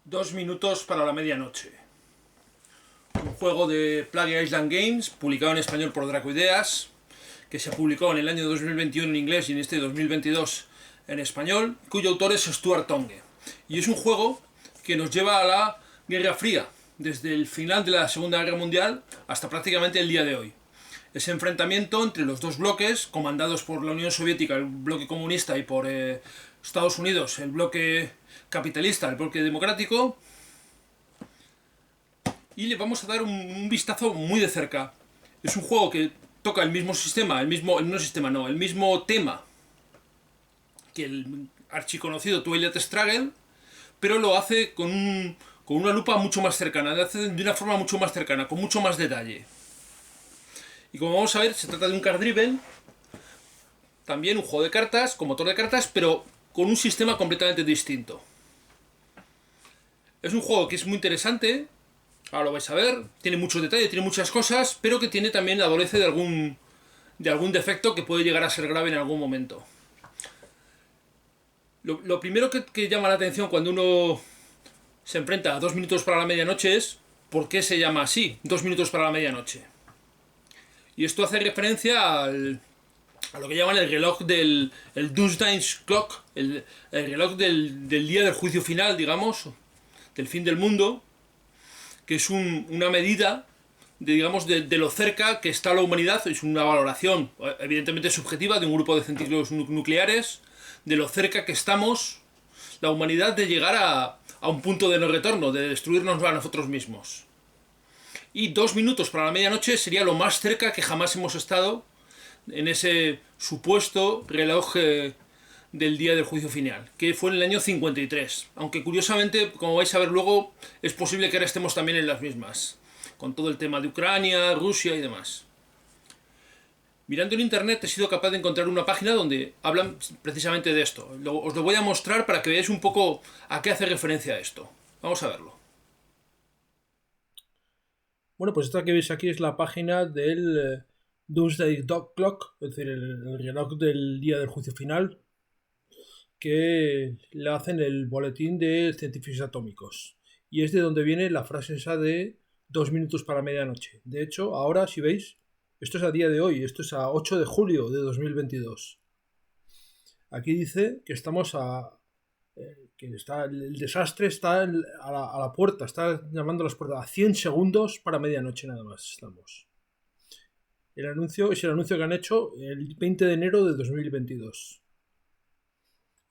Dos minutos para la medianoche. Un juego de Plague Island Games, publicado en español por Dracoideas, que se publicó en el año 2021 en inglés y en este 2022 en español, cuyo autor es Stuart Tonge. Y es un juego que nos lleva a la Guerra Fría, desde el final de la Segunda Guerra Mundial hasta prácticamente el día de hoy. Ese enfrentamiento entre los dos bloques, comandados por la Unión Soviética, el bloque comunista, y por Estados Unidos, el bloque capitalista, el bloque democrático. Y le vamos a dar un vistazo muy de cerca. Es un juego que toca el mismo sistema, el mismo tema que el archiconocido Twilight Struggle, pero lo hace con una lupa mucho más cercana, lo hace de una forma mucho más cercana, con mucho más detalle. Y como vamos a ver, se trata de un card driven, también un juego de cartas, con motor de cartas, pero con un sistema completamente distinto. Es un juego que es muy interesante, ahora lo vais a ver, tiene mucho detalle, tiene muchas cosas, pero que tiene también, adolece de algún defecto que puede llegar a ser grave en algún momento. Lo primero que llama la atención cuando uno se enfrenta a 2 minutos para la medianoche es ¿por qué se llama así, 2 minutos para la medianoche? Y esto hace referencia a lo que llaman el reloj el Doomsday Clock, el reloj del día del juicio final, digamos, del fin del mundo, que es una medida de lo cerca que está la humanidad. Es una valoración evidentemente subjetiva de un grupo de científicos nucleares, de lo cerca que estamos la humanidad de llegar a un punto de no retorno, de destruirnos a nosotros mismos. Y 2 minutos para la medianoche sería lo más cerca que jamás hemos estado en ese supuesto reloj del día del juicio final, que fue en el año 53. Aunque curiosamente, como vais a ver luego, es posible que ahora estemos también en las mismas, con todo el tema de Ucrania, Rusia y demás. Mirando en internet he sido capaz de encontrar una página donde hablan precisamente de esto. Os lo voy a mostrar para que veáis un poco a qué hace referencia esto. Vamos a verlo. Bueno, pues esta que veis aquí es la página del Doomsday Clock, es decir, el reloj del día del juicio final, que le hacen el boletín de científicos atómicos. Y es de donde viene la frase esa de 2 minutos para medianoche. De hecho, ahora, si veis, esto es a día de hoy, esto es a 8 de julio de 2022. Aquí dice que estamos que está el desastre está a la puerta, está llamando a las puertas a 100 segundos para medianoche nada más estamos. El anuncio es el anuncio que han hecho el 20 de enero de 2022.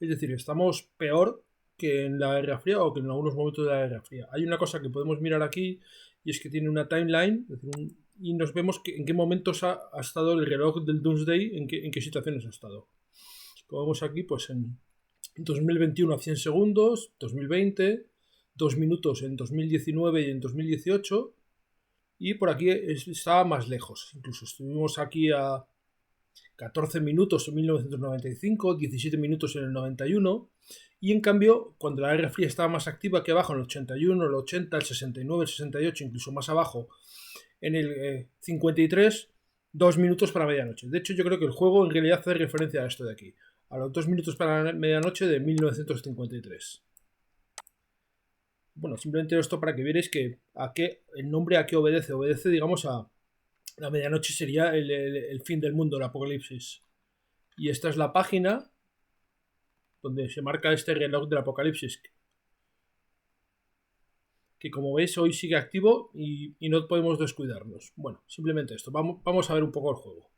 Es decir, estamos peor que en la Guerra Fría o que en algunos momentos de la Guerra Fría. Hay una cosa que podemos mirar aquí y es que tiene una timeline, es decir, y nos vemos en qué momentos ha estado el reloj del Doomsday, en qué situaciones ha estado. Como vemos aquí, pues en 2021 a 100 segundos, 2020, 2 minutos en 2019 y en 2018, y por aquí estaba más lejos. Incluso estuvimos aquí a 14 minutos en 1995, 17 minutos en el 91, y en cambio, cuando la Guerra Fría estaba más activa, aquí abajo en el 81, el 80, el 69, el 68, incluso más abajo en el 53, 2 minutos para medianoche. De hecho, yo creo que el juego en realidad hace referencia a esto de aquí, a los 2 minutos para la medianoche de 1953. Bueno, simplemente esto para que veáis que el nombre a qué obedece. Obedece, digamos, a la medianoche sería el fin del mundo, el apocalipsis. Y esta es la página donde se marca este reloj del apocalipsis, que como veis hoy sigue activo y no podemos descuidarnos. Bueno, simplemente esto. Vamos a ver un poco el juego.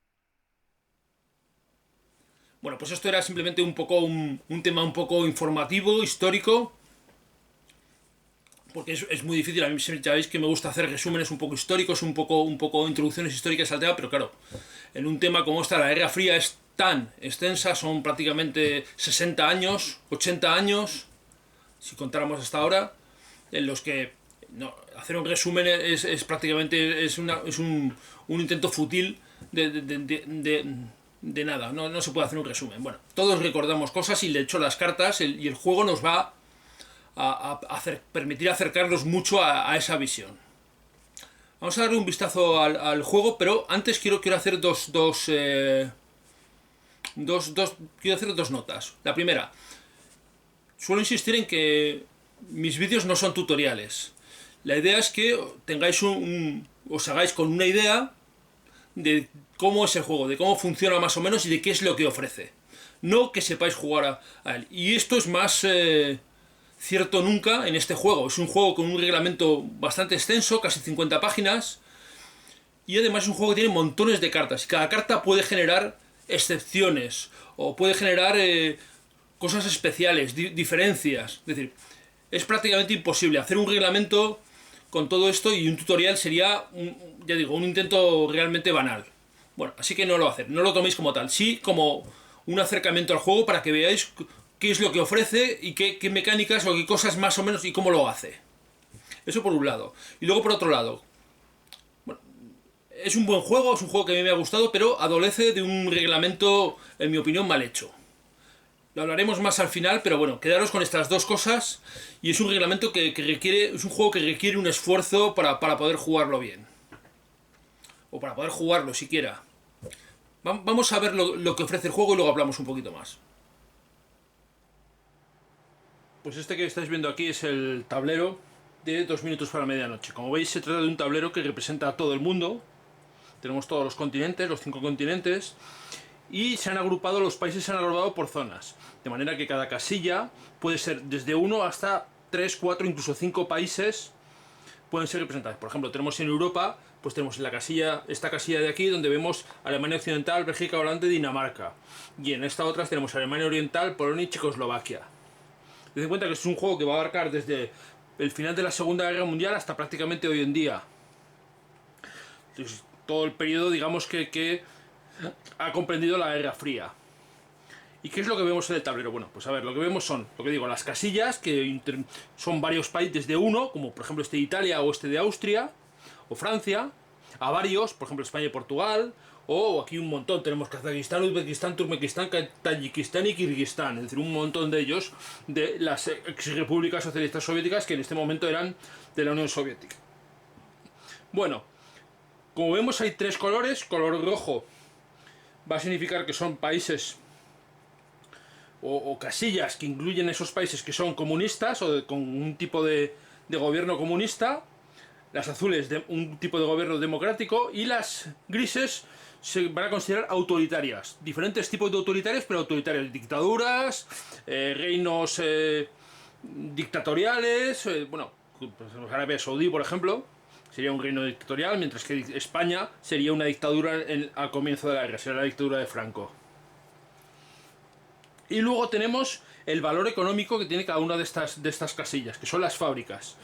Bueno, pues esto era simplemente un tema un poco informativo, histórico, porque es muy difícil. A mí ya veis que me gusta hacer resúmenes un poco históricos, un poco introducciones históricas al tema, pero claro, en un tema como esta, la Guerra Fría es tan extensa, son prácticamente 60 años, 80 años, si contáramos hasta ahora, en los que hacer un resumen es prácticamente un intento fútil de nada, no se puede hacer un resumen. Bueno, todos recordamos cosas y de hecho las cartas y el juego nos va a permitir acercarnos mucho a esa visión. Vamos a darle un vistazo al juego, pero antes quiero hacer quiero hacer dos notas. La primera, suelo insistir en que mis vídeos no son tutoriales. La idea es que tengáis os hagáis con una idea de cómo es el juego, de cómo funciona más o menos y de qué es lo que ofrece. No que sepáis jugar a él. Y esto es más cierto nunca en este juego. Es un juego con un reglamento bastante extenso, casi 50 páginas. Y además es un juego que tiene montones de cartas. Y cada carta puede generar excepciones. O puede generar cosas especiales, diferencias. Es decir, es prácticamente imposible hacer un reglamento con todo esto, y un tutorial sería, ya digo, un intento realmente banal. Bueno, así que no lo hacen, no lo toméis como tal, sí como un acercamiento al juego para que veáis qué es lo que ofrece y qué mecánicas o qué cosas más o menos y cómo lo hace. Eso por un lado. Y luego por otro lado, bueno, es un buen juego, es un juego que a mí me ha gustado, pero adolece de un reglamento, en mi opinión, mal hecho. Lo hablaremos más al final, pero bueno, quedaros con estas dos cosas. Y es un reglamento que requiere, es un juego que requiere un esfuerzo para poder jugarlo bien. O para poder jugarlo siquiera. Vamos a ver lo que ofrece el juego y luego hablamos un poquito más. Pues este que estáis viendo aquí es el tablero de 2 minutos para medianoche. Como veis, se trata de un tablero que representa a todo el mundo. Tenemos todos los continentes, los 5 continentes. Y se han agrupado, los países se han agrupado por zonas. De manera que cada casilla puede ser desde 1 hasta 3, 4, incluso 5 países pueden ser representados. Por ejemplo, tenemos en Europa, pues tenemos en la casilla, esta casilla de aquí, donde vemos Alemania Occidental, Bélgica, Holanda y Dinamarca. Y en esta otra tenemos Alemania Oriental, Polonia y Checoslovaquia. Ten en cuenta que es un juego que va a abarcar desde el final de la Segunda Guerra Mundial hasta prácticamente hoy en día. Entonces, todo el periodo, digamos, que ha comprendido la Guerra Fría. ¿Y qué es lo que vemos en el tablero? Bueno, pues a ver, lo que vemos son, lo que digo, las casillas, que son varios países de uno, como por ejemplo este de Italia o este de Austria, o Francia, a varios, por ejemplo España y Portugal, o aquí un montón, tenemos Kazajistán, Uzbekistán, Turkmenistán, Tayikistán y Kirguistán, es decir, un montón de ellos de las ex repúblicas socialistas soviéticas que en este momento eran de la Unión Soviética. Bueno, como vemos hay 3 colores, color rojo va a significar que son países o casillas que incluyen esos países que son comunistas o con un tipo de gobierno comunista, las azules de un tipo de gobierno democrático y las grises se van a considerar autoritarias. Diferentes tipos de autoritarias, pero autoritarias, dictaduras, reinos dictatoriales, bueno, pues Arabia Saudí, por ejemplo, sería un reino dictatorial, mientras que España sería una dictadura al comienzo de la guerra, sería la dictadura de Franco. Y luego tenemos el valor económico que tiene cada una de estas casillas, que son las fábricas.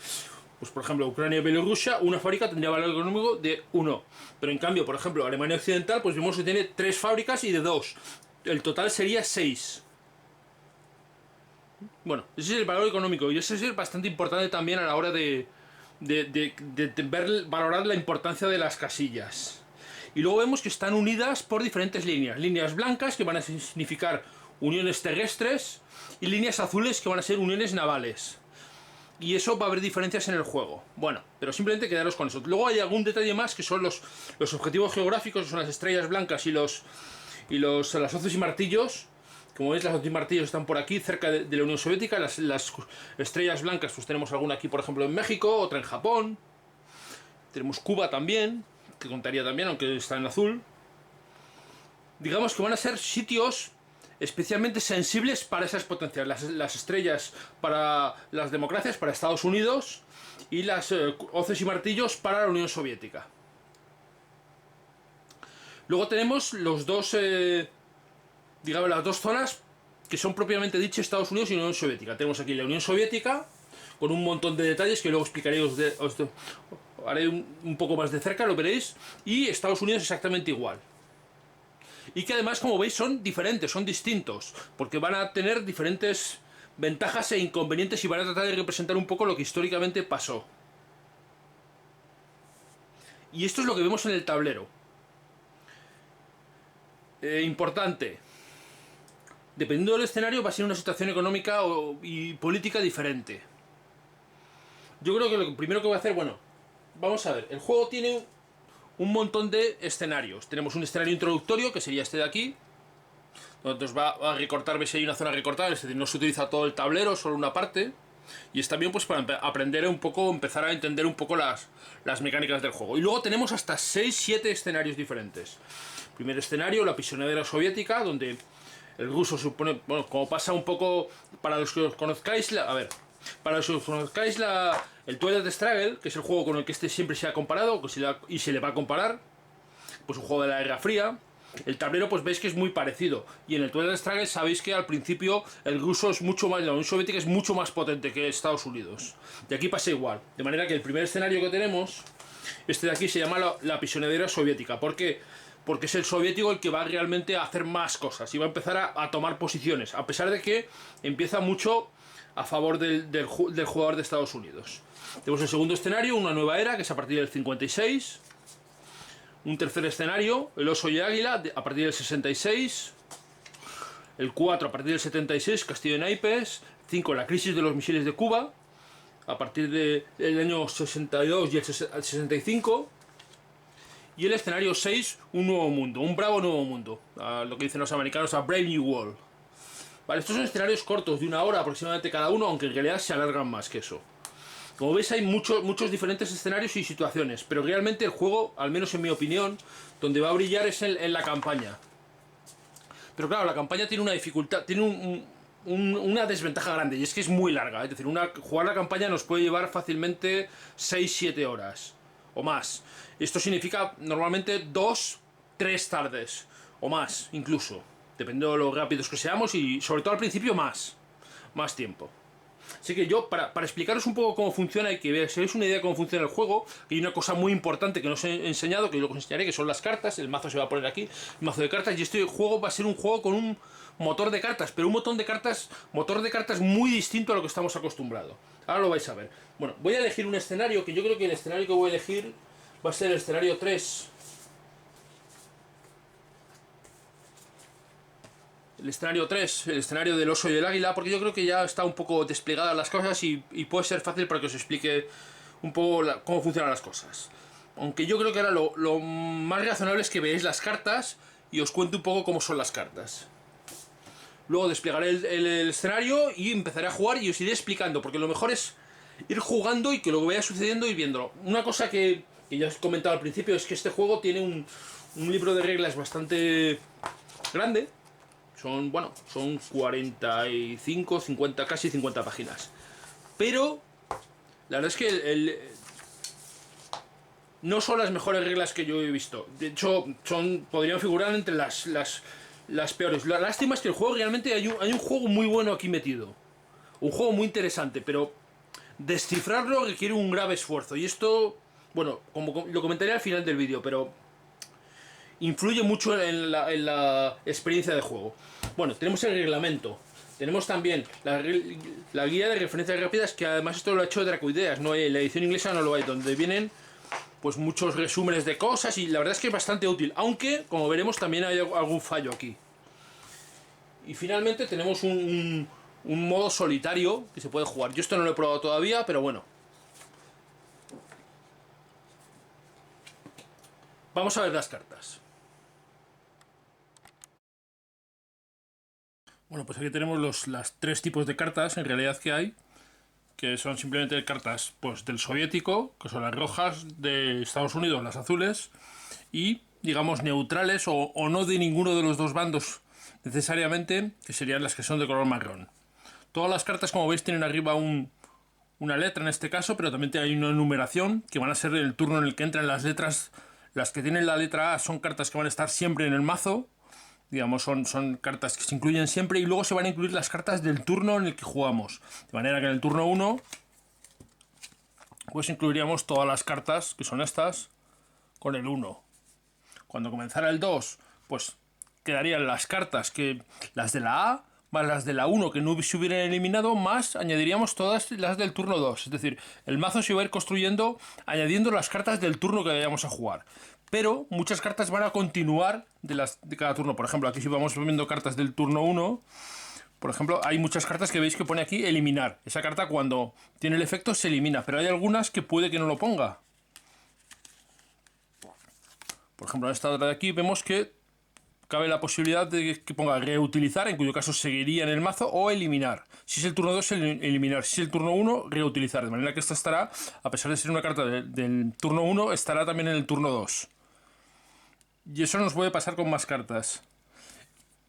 Pues por ejemplo, Ucrania y Bielorrusia, una fábrica tendría valor económico de 1. Pero en cambio, por ejemplo, Alemania Occidental, pues vemos que tiene 3 fábricas y de 2. El total sería 6. Bueno, ese es el valor económico y ese es bastante importante también a la hora de valorar la importancia de las casillas. Y luego vemos que están unidas por diferentes líneas. Líneas blancas que van a significar uniones terrestres y líneas azules que van a ser uniones navales. Y eso va a haber diferencias en el juego. Bueno, pero simplemente quedaros con eso. Luego hay algún detalle más que son los objetivos geográficos, que son las estrellas blancas y las hoces y martillos. Como veis, las hoces y martillos están por aquí, cerca de la Unión Soviética. Las estrellas blancas, pues tenemos alguna aquí, por ejemplo, en México, otra en Japón. Tenemos Cuba también, que contaría también, aunque está en azul. Digamos que van a ser sitios especialmente sensibles para esas potencias. Las estrellas para las democracias, para Estados Unidos, y las hoces y martillos para la Unión Soviética. Luego tenemos los dos, digamos, las dos zonas que son propiamente dichas Estados Unidos y Unión Soviética. Tenemos aquí la Unión Soviética con un montón de detalles que luego explicaré, os haré un poco más de cerca, lo veréis, y Estados Unidos exactamente igual. Y que además, como veis, son diferentes, son distintos, porque van a tener diferentes ventajas e inconvenientes y van a tratar de representar un poco lo que históricamente pasó. Y esto es lo que vemos en el tablero. Importante. Dependiendo del escenario va a ser una situación económica y política diferente. Yo creo que lo primero que voy a hacer, bueno, vamos a ver, el juego tiene un montón de escenarios. Tenemos un escenario introductorio, que sería este de aquí, donde nos va a recortar, veis, hay una zona recortada, es decir, no se utiliza todo el tablero, solo una parte. Y es también pues para aprender un poco, empezar a entender un poco las mecánicas del juego. Y luego tenemos hasta 6-7 escenarios diferentes. Primer escenario, la pisonadera soviética, donde el ruso supone, bueno, como pasa un poco, para los que os conozcáis, para los que os conozcáis el Twilight Struggle, que es el juego con el que siempre se ha comparado, y se le va a comparar, pues un juego de la Guerra Fría. El tablero pues veis que es muy parecido. Y en el Twilight Struggle sabéis que al principio el ruso es mucho más, la Unión Soviética es mucho más potente que Estados Unidos. Y aquí pasa igual. De manera que el primer escenario que tenemos, este de aquí se llama la pisonadera soviética. ¿Por qué? Porque es el soviético el que va realmente a hacer más cosas y va a empezar a tomar posiciones. A pesar de que empieza mucho a favor del jugador de Estados Unidos. Tenemos el segundo escenario, una nueva era, que es a partir del 56. Un tercer escenario, el oso y el águila, a partir del 66. El 4 a partir del 76, Castillo de Naipes. 5, la crisis de los misiles de Cuba, a partir del año 62 y el 65. Y el escenario 6, un nuevo mundo, un bravo nuevo mundo. Lo que dicen los americanos, a Brave New World. Vale, estos son escenarios cortos, de una hora aproximadamente cada uno, aunque en realidad se alargan más que eso. Como veis hay muchos diferentes escenarios y situaciones, pero realmente el juego, al menos en mi opinión, donde va a brillar es en la campaña. Pero claro, la campaña tiene una dificultad, tiene una desventaja grande, y es que es muy larga. Es decir, jugar la campaña nos puede llevar fácilmente 6-7 horas o más. Esto significa normalmente 2-3 tardes o más, incluso, dependiendo de lo rápidos que seamos, y sobre todo al principio más tiempo. Así que yo, para explicaros un poco cómo funciona y que veáis una idea de cómo funciona el juego, que hay una cosa muy importante que no os he enseñado, que luego os enseñaré, que son las cartas. El mazo se va a poner aquí, el mazo de cartas, y este juego va a ser un juego con un motor de cartas, pero un motor de cartas muy distinto a lo que estamos acostumbrados. Ahora lo vais a ver. Bueno, voy a elegir un escenario, que yo creo que el escenario que voy a elegir va a ser el escenario 3. El escenario 3, el escenario del oso y el águila, porque yo creo que ya está un poco desplegadas las cosas y puede ser fácil para que os explique un poco cómo funcionan las cosas. Aunque yo creo que ahora lo más razonable es que veáis las cartas y os cuente un poco cómo son las cartas. Luego desplegaré el escenario y empezaré a jugar y os iré explicando, porque lo mejor es ir jugando y que lo que vaya sucediendo y viéndolo. Una cosa que ya os he comentado al principio es que este juego tiene un libro de reglas bastante grande. Son 45, 50, casi 50 páginas. Pero la verdad es que no son las mejores reglas que yo he visto. De hecho, podrían figurar entre las peores. La lástima es que el juego realmente hay un juego muy bueno aquí metido. Un juego muy interesante, pero descifrarlo requiere un grave esfuerzo. Y esto, bueno, como lo comentaré al final del vídeo, pero influye mucho en la experiencia de juego. Bueno, tenemos el reglamento. Tenemos también la guía de referencias rápidas, que además esto lo ha hecho Dracoideas, no hay, la edición inglesa no lo hay, donde vienen pues muchos resúmenes de cosas, y la verdad es que es bastante útil, aunque como veremos también hay algún fallo aquí. Y finalmente tenemos un modo solitario que se puede jugar. Yo esto no lo he probado todavía, pero bueno. Vamos a ver las cartas. Bueno, pues aquí tenemos los tres tipos de cartas en realidad que hay, que son simplemente cartas pues del soviético, que son las rojas, de Estados Unidos las azules, y digamos neutrales o no de ninguno de los dos bandos necesariamente, que serían las que son de color marrón. Todas las cartas, como veis, tienen arriba una letra en este caso, pero también hay una numeración, que van a ser el turno en el que entran las letras. Las que tienen la letra A son cartas que van a estar siempre en el mazo, digamos, son cartas que se incluyen siempre, y luego se van a incluir las cartas del turno en el que jugamos. De manera que en el turno 1 pues incluiríamos todas las cartas, que son estas, con el 1. Cuando comenzara el 2, pues quedarían las cartas, las de la A, más las de la 1 que no se hubieran eliminado, más añadiríamos todas las del turno 2. Es decir, el mazo se va a ir construyendo añadiendo las cartas del turno que vayamos a jugar. Pero muchas cartas van a continuar de cada turno. Por ejemplo, aquí si vamos viendo cartas del turno 1, por ejemplo, hay muchas cartas que veis que pone aquí eliminar. Esa carta, cuando tiene el efecto, se elimina, pero hay algunas que puede que no lo ponga. Por ejemplo, en esta otra de aquí vemos que cabe la posibilidad de que ponga reutilizar, en cuyo caso seguiría en el mazo, o eliminar. Si es el turno 2, eliminar. Si es el turno 1, reutilizar. De manera que esta estará, a pesar de ser una carta del turno 1, estará también en el turno 2. Y eso nos puede pasar con más cartas.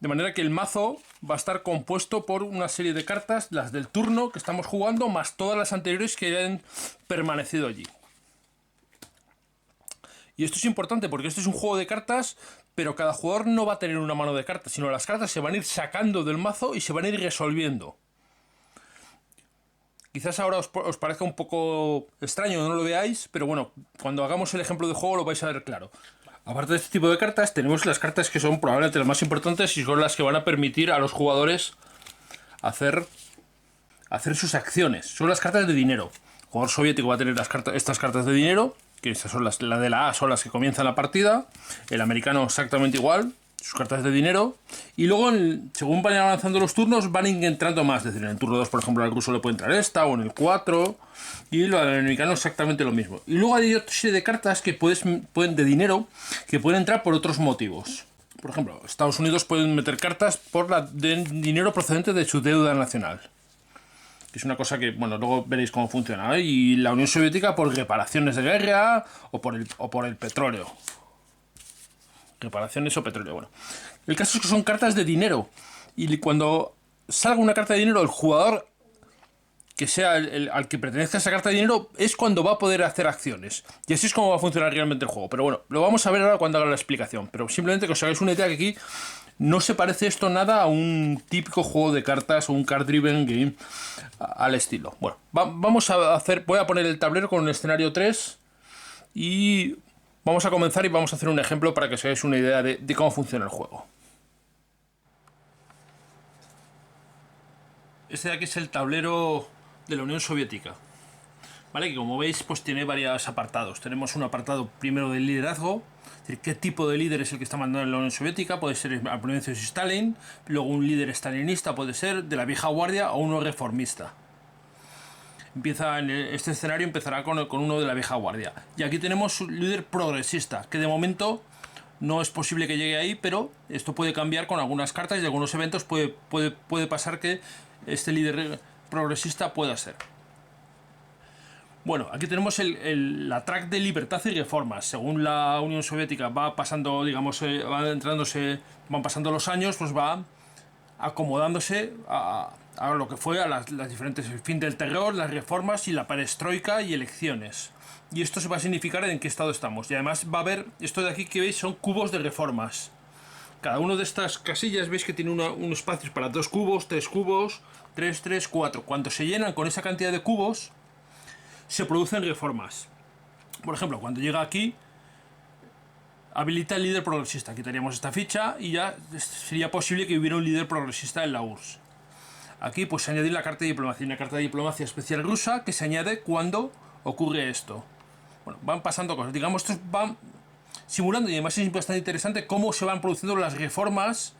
De manera que el mazo va a estar compuesto por una serie de cartas, las del turno que estamos jugando, más todas las anteriores que hayan permanecido allí. Y esto es importante porque esto es un juego de cartas, pero cada jugador no va a tener una mano de cartas, sino las cartas se van a ir sacando del mazo y se van a ir resolviendo. Quizás ahora os parezca un poco extraño, no lo veáis, pero bueno, cuando hagamos el ejemplo de juego lo vais a ver claro. Aparte de este tipo de cartas, tenemos las cartas que son probablemente las más importantes y son las que van a permitir a los jugadores hacer sus acciones. Son las cartas de dinero. El jugador soviético va a tener estas cartas de dinero, que estas son las de la A, son las que comienzan la partida. El americano exactamente igual, sus cartas de dinero. Y luego, según vayan avanzando los turnos, van entrando más. Es decir, en el turno 2, por ejemplo, al ruso le puede entrar esta, o en el 4. Y lo del americano exactamente lo mismo. Y luego hay otra serie de cartas que pueden de dinero, que pueden entrar por otros motivos. Por ejemplo, Estados Unidos pueden meter cartas de dinero procedente de su deuda nacional. Que es una cosa que, bueno, luego veréis cómo funciona, ¿eh? Y la Unión Soviética por reparaciones de guerra o por el petróleo. Reparaciones o petróleo, bueno. El caso es que son cartas de dinero. Y cuando salga una carta de dinero, el jugador que sea al que pertenezca esa carta de dinero es cuando va a poder hacer acciones. Y así es como va a funcionar realmente el juego. Pero bueno, lo vamos a ver ahora cuando haga la explicación. Pero simplemente que os hagáis una idea que aquí no se parece esto nada a un típico juego de cartas o un card-driven game al estilo. Bueno, voy a poner el tablero con un escenario 3 y vamos a comenzar y vamos a hacer un ejemplo para que os hagáis una idea de cómo funciona el juego. Este de aquí es el tablero de la Unión Soviética. ¿Vale? Que como veis, pues tiene varios apartados. Tenemos un apartado primero del liderazgo, es decir, qué tipo de líder es el que está mandando en la Unión Soviética. Puede ser al principio Stalin, luego un líder stalinista puede ser, de la vieja guardia, o uno reformista. Este escenario empezará con uno de la vieja guardia. Y aquí tenemos un líder progresista, que de momento no es posible que llegue ahí, pero esto puede cambiar con algunas cartas y algunos eventos. Puede pasar que este líder progresista pueda ser. Bueno, aquí tenemos la track de libertad y reformas. Según la Unión Soviética va pasando, digamos, van pasando los años, pues va acomodándose a lo que fue a las diferentes, el fin del terror, las reformas y la perestroika y elecciones. Y esto se va a significar en qué estado estamos. Y además va a haber, esto de aquí que veis son cubos de reformas. Cada una de estas casillas veis que tiene unos espacios para 2 cubos, 3 cubos, 3, 3, 4. Cuando se llenan con esa cantidad de cubos, se producen reformas. Por ejemplo, cuando llega aquí, habilita el líder progresista. Quitaríamos esta ficha y ya sería posible que hubiera un líder progresista en la URSS. Aquí pues se añade la carta de diplomacia, una carta de diplomacia especial rusa que se añade cuando ocurre esto. Bueno, van pasando cosas, digamos, estos van simulando, y además es bastante interesante cómo se van produciendo las reformas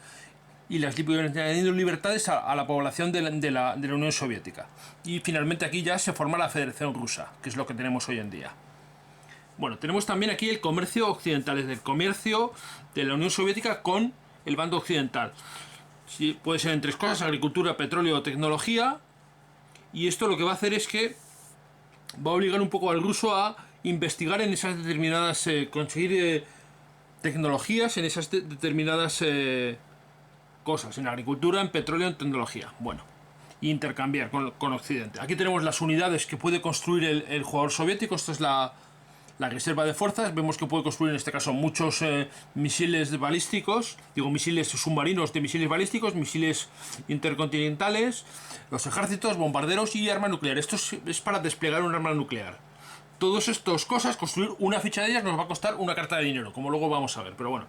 y las añadiendo libertades a la población de la Unión Soviética. Y finalmente aquí ya se forma la Federación Rusa, que es lo que tenemos hoy en día. Bueno, tenemos también aquí el comercio occidental, es decir, el comercio de la Unión Soviética con el bando occidental. Sí, puede ser en 3 cosas: agricultura, petróleo o tecnología. Y esto lo que va a hacer es que va a obligar un poco al ruso a investigar en esas determinadas, conseguir tecnologías en esas determinadas cosas, en agricultura, en petróleo, en tecnología. Bueno, intercambiar con Occidente. Aquí tenemos las unidades que puede construir el jugador soviético. Esto es la reserva de fuerzas. Vemos que puede construir en este caso muchos misiles balísticos, misiles submarinos de misiles balísticos, misiles intercontinentales, los ejércitos, bombarderos y arma nuclear. Esto es para desplegar un arma nuclear. Todas estas cosas, construir una ficha de ellas nos va a costar una carta de dinero, como luego vamos a ver, pero bueno,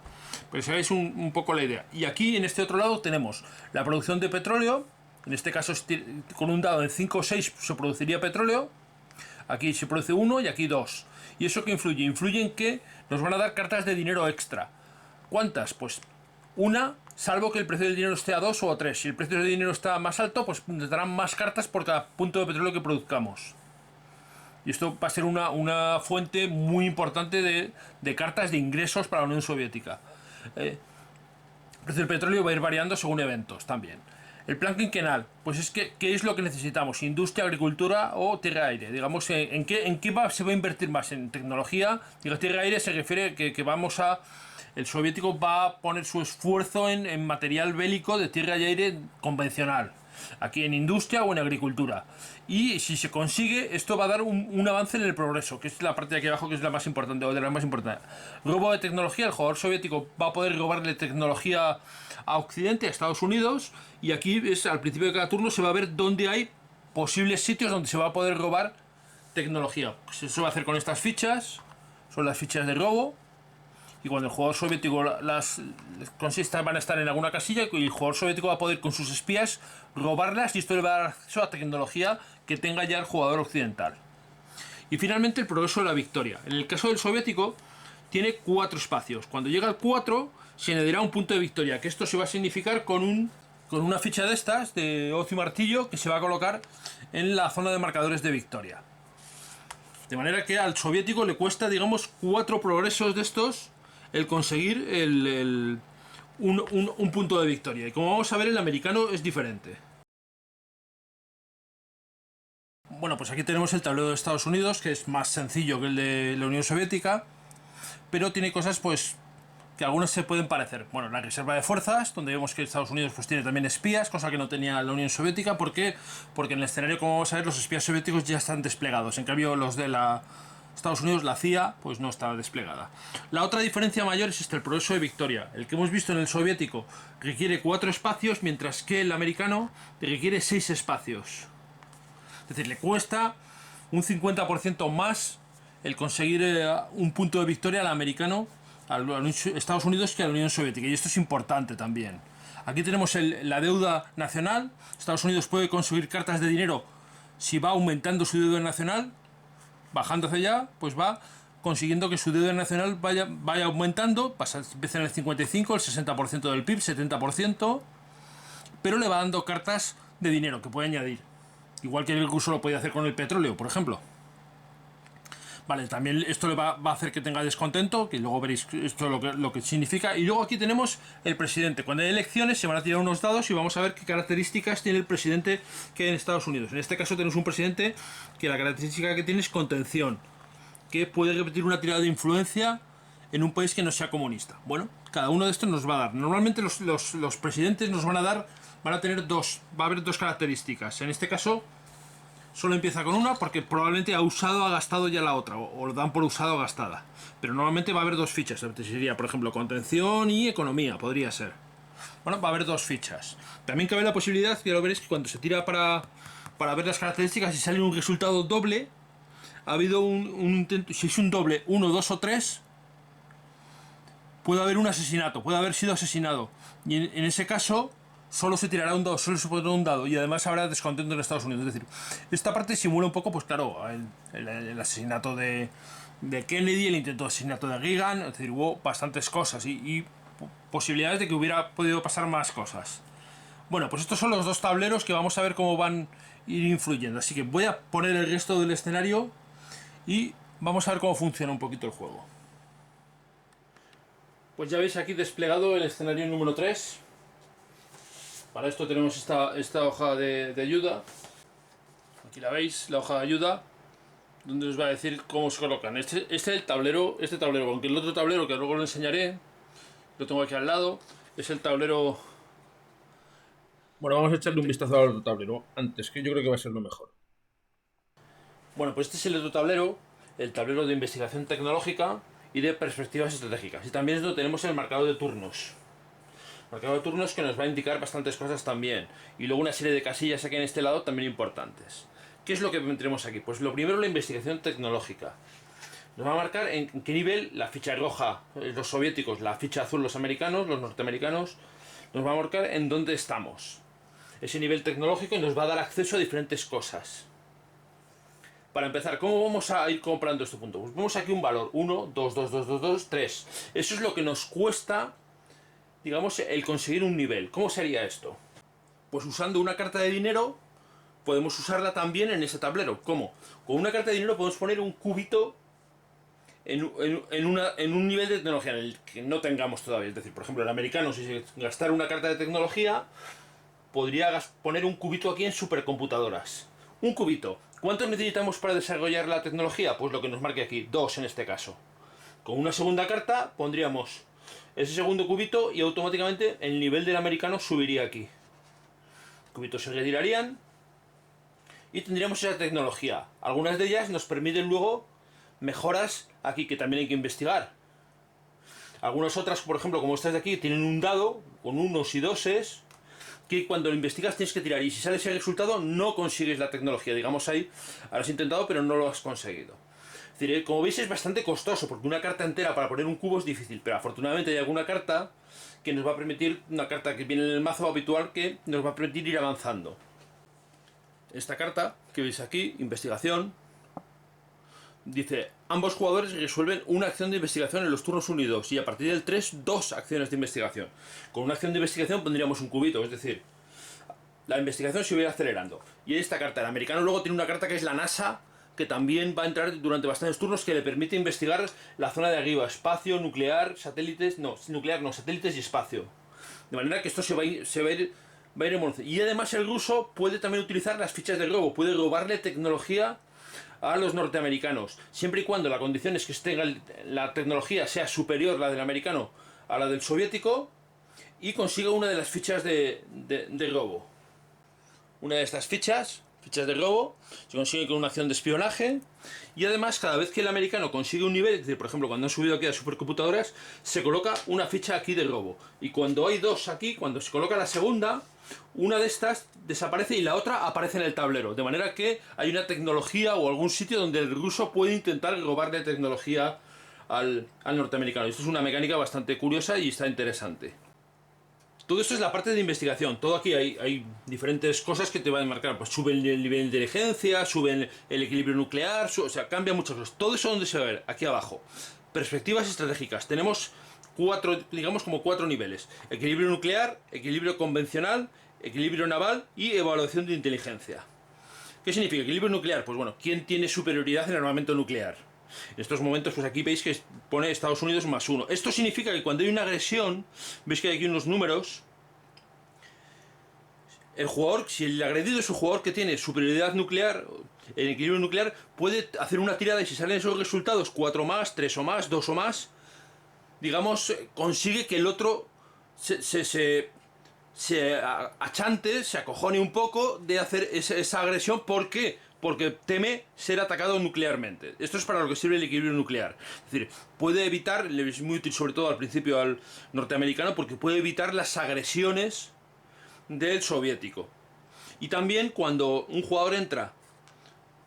pues hagáis un poco la idea. Y aquí en este otro lado tenemos la producción de petróleo. En este caso con un dado de 5 o 6 se produciría petróleo. Aquí se produce 1 y aquí 2. ¿Y eso qué influye? Influye en que nos van a dar cartas de dinero extra. ¿Cuántas? Pues una, salvo que el precio del dinero esté a 2 o a 3. Si el precio del dinero está más alto, pues nos darán más cartas por cada punto de petróleo que produzcamos. Y esto va a ser una fuente muy importante de cartas de ingresos para la Unión Soviética. El precio del petróleo va a ir variando según eventos también. El plan quinquenal, pues es que ¿qué es lo que necesitamos? Industria, agricultura o tierra-aire. Digamos, ¿en qué se va a invertir más? En tecnología. Digo, tierra-aire se refiere que vamos a... El soviético va a poner su esfuerzo en material bélico de tierra y aire convencional. Aquí en industria o en agricultura. Y si se consigue, esto va a dar un avance en el progreso, que es la parte de aquí abajo, que es la más importante, o de la más importante. Robo de tecnología, el jugador soviético va a poder robarle tecnología a Occidente, a Estados Unidos, y aquí es al principio de cada turno se va a ver dónde hay posibles sitios donde se va a poder robar tecnología. Pues eso va a hacer con estas fichas, son las fichas de robo. Y cuando el jugador soviético las consista van a estar en alguna casilla y el jugador soviético va a poder con sus espías robarlas y esto le va a dar acceso a tecnología que tenga ya el jugador occidental. Y finalmente el progreso de la victoria. En el caso del soviético tiene 4 espacios. Cuando llega al 4 se añadirá un punto de victoria, que esto se va a significar con una ficha de estas, de hoz y martillo, que se va a colocar en la zona de marcadores de victoria. De manera que al soviético le cuesta, digamos, 4 progresos de estos el conseguir un punto de victoria. Y como vamos a ver, el americano es diferente. Bueno, pues aquí tenemos el tablero de Estados Unidos, que es más sencillo que el de la Unión Soviética, pero tiene cosas pues que algunas se pueden parecer. Bueno, la reserva de fuerzas, donde vemos que Estados Unidos pues tiene también espías, cosa que no tenía la Unión Soviética. ¿Por qué? Porque en el escenario, como vamos a ver, los espías soviéticos ya están desplegados. En cambio, los de la Estados Unidos, la CIA, pues no está desplegada. La otra diferencia mayor es el progreso de victoria. El que hemos visto en el soviético requiere 4 espacios, mientras que el americano requiere 6 espacios. Es decir, le cuesta un 50% más el conseguir un punto de victoria al americano, a Estados Unidos, que a la Unión Soviética. Y esto es importante también. Aquí tenemos la deuda nacional. Estados Unidos puede conseguir cartas de dinero si va aumentando su deuda nacional. Bajando hacia allá, pues va consiguiendo que su deuda nacional vaya aumentando. Empieza en el 55, el 60% del PIB, 70%. Pero le va dando cartas de dinero que puede añadir. Igual que el ruso lo puede hacer con el petróleo, por ejemplo. Vale, también esto le va a hacer que tenga descontento, que luego veréis esto lo que significa. Y luego aquí tenemos el presidente. Cuando hay elecciones se van a tirar unos dados y vamos a ver qué características tiene el presidente que hay en Estados Unidos. En este caso tenemos un presidente que la característica que tiene es contención, que puede repetir una tirada de influencia en un país que no sea comunista. Bueno, cada uno de estos nos va a dar. Normalmente los presidentes nos van a tener va a haber 2 características. En este caso solo empieza con una porque probablemente ha gastado ya la otra, o lo dan por usado o gastada. Pero normalmente va a haber 2 fichas. Sería, por ejemplo, contención y economía, podría ser. Bueno, va a haber 2 fichas. También cabe la posibilidad, que lo veréis, que cuando se tira para ver las características y sale un resultado doble, ha habido un intento. Si es un doble 1, 2 o 3, puede haber un asesinato, puede haber sido asesinado. Y en ese caso solo se tirará un dado, solo se pondrá un dado y además habrá descontento en Estados Unidos. Es decir, esta parte simula un poco, pues claro, el asesinato de Kennedy, el intento de asesinato de Reagan. Es decir, hubo bastantes cosas y posibilidades de que hubiera podido pasar más cosas. Bueno, pues estos son los 2 tableros que vamos a ver cómo van a ir influyendo. Así que voy a poner el resto del escenario y vamos a ver cómo funciona un poquito el juego. Pues ya veis aquí desplegado el escenario número 3. Para esto tenemos esta hoja de ayuda. Aquí la veis, la hoja de ayuda, donde os va a decir cómo se colocan. Este es el tablero, aunque el otro tablero, que luego lo enseñaré, lo tengo aquí al lado, es el tablero. Bueno, vamos a echarle un vistazo al otro tablero antes, que yo creo que va a ser lo mejor. Bueno, pues este es el otro tablero, el tablero de investigación tecnológica y de perspectivas estratégicas. Y también esto tenemos el marcador de turnos. Marcador de turnos que nos va a indicar bastantes cosas también. Y luego una serie de casillas aquí en este lado también importantes. ¿Qué es lo que tenemos aquí? Pues lo primero, la investigación tecnológica. Nos va a marcar en qué nivel la ficha roja, los soviéticos, la ficha azul, los americanos, los norteamericanos. Nos va a marcar en dónde estamos. Ese nivel tecnológico y nos va a dar acceso a diferentes cosas. Para empezar, ¿cómo vamos a ir comprando este punto? Pues vemos aquí un valor, 1, 2, 2, 2, 2, 2, 3. Eso es lo que nos cuesta, digamos, el conseguir un nivel. ¿Cómo sería esto? Pues usando una carta de dinero, podemos usarla también en ese tablero. ¿Cómo? Con una carta de dinero podemos poner un cubito en un nivel de tecnología en el que no tengamos todavía. Es decir, por ejemplo, el americano, si se gastara una carta de tecnología, podría poner un cubito aquí en supercomputadoras. Un cubito. ¿Cuánto necesitamos para desarrollar la tecnología? Pues lo que nos marque aquí, 2 en este caso. Con una segunda carta pondríamos ese segundo cubito y automáticamente el nivel del americano subiría aquí. Cubitos se retirarían y tendríamos esa tecnología. Algunas de ellas nos permiten luego mejoras aquí que también hay que investigar. Algunas otras, por ejemplo, como estas de aquí, tienen un dado con unos y doses que cuando lo investigas tienes que tirar y si sale ese resultado no consigues la tecnología. Digamos ahí, ahora has intentado pero no lo has conseguido. Es decir, como veis es bastante costoso porque una carta entera para poner un cubo es difícil, pero afortunadamente hay alguna carta que nos va a permitir, una carta que viene en el mazo habitual que nos va a permitir ir avanzando. Esta carta que veis aquí, investigación, dice, ambos jugadores resuelven una acción de investigación en los turnos 1 y 2 y a partir del 3, 2 acciones de investigación. Con una acción de investigación pondríamos un cubito, es decir, la investigación se hubiera acelerando. Y esta carta, el americano luego tiene una carta que es la NASA, que también va a entrar durante bastantes turnos, que le permite investigar la zona de arriba, espacio, nuclear, satélites, satélites y espacio. De manera que esto se va a ir evolucionando. Y además el ruso puede también utilizar las fichas de robo, puede robarle tecnología a los norteamericanos, siempre y cuando la condición es que la tecnología sea superior, la del americano, a la del soviético, y consiga una de las fichas de robo. Una de estas fichas de robo se consigue con una acción de espionaje, y además cada vez que el americano consigue un nivel, es decir, por ejemplo, cuando han subido aquí a supercomputadoras, se coloca una ficha aquí de robo, y cuando hay dos aquí, cuando se coloca la segunda, una de estas desaparece y la otra aparece en el tablero, de manera que hay una tecnología o algún sitio donde el ruso puede intentar robarle tecnología al norteamericano. Esto es una mecánica bastante curiosa y está interesante. Todo esto es la parte de investigación. Todo aquí hay diferentes cosas que te van a marcar. Pues sube el nivel de inteligencia, sube el equilibrio nuclear, o sea, cambia muchas cosas. Todo eso donde se va a ver, aquí abajo. Perspectivas estratégicas. Tenemos digamos como cuatro niveles. Equilibrio nuclear, equilibrio convencional, equilibrio naval y evaluación de inteligencia. ¿Qué significa equilibrio nuclear? Pues bueno, ¿quién tiene superioridad en el armamento nuclear? En estos momentos, pues aquí veis que pone Estados Unidos +1. Esto significa que cuando hay una agresión, veis que hay aquí unos números. El jugador, si el agredido es un jugador que tiene superioridad nuclear, en equilibrio nuclear, puede hacer una tirada y si salen esos resultados, 4 más, 3 o más, 2 o más, digamos, consigue que el otro se achante, se acojone un poco de hacer esa agresión. ¿Por qué? Porque teme ser atacado nuclearmente. Esto es para lo que sirve el equilibrio nuclear. Es decir, puede evitar, es muy útil sobre todo al principio al norteamericano, porque puede evitar las agresiones del soviético. Y también cuando un jugador entra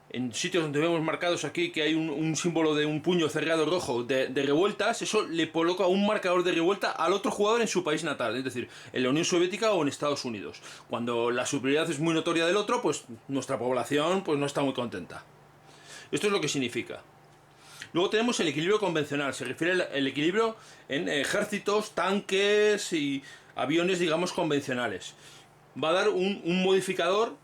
en sitios donde vemos marcados aquí que hay un símbolo de un puño cerrado rojo de revueltas, eso le coloca un marcador de revuelta al otro jugador en su país natal, es decir, en la Unión Soviética o en Estados Unidos. Cuando la superioridad es muy notoria del otro, pues nuestra población pues no está muy contenta. Esto es lo que significa. Luego tenemos el equilibrio convencional, se refiere al equilibrio en ejércitos, tanques y aviones, digamos, convencionales. Va a dar un modificador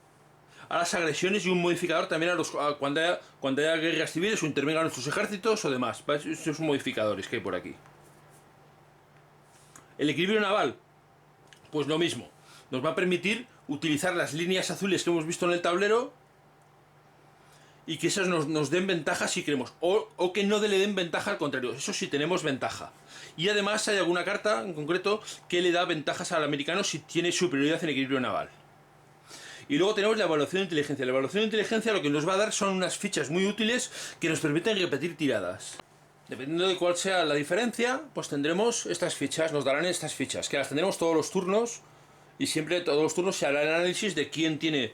a las agresiones y un modificador también cuando haya guerras civiles o intervengan nuestros ejércitos o demás. Estos son modificadores que hay por aquí. El equilibrio naval, pues lo mismo. Nos va a permitir utilizar las líneas azules que hemos visto en el tablero y que esas nos den ventaja si queremos. O que no le den ventaja, al contrario. Eso sí tenemos ventaja. Y además hay alguna carta en concreto que le da ventajas al americano si tiene superioridad en equilibrio naval. Y luego tenemos la evaluación de inteligencia. La evaluación de inteligencia lo que nos va a dar son unas fichas muy útiles que nos permiten repetir tiradas. Dependiendo de cuál sea la diferencia, pues tendremos estas fichas, nos darán estas fichas, que las tendremos todos los turnos y siempre todos los turnos se hará el análisis de quién tiene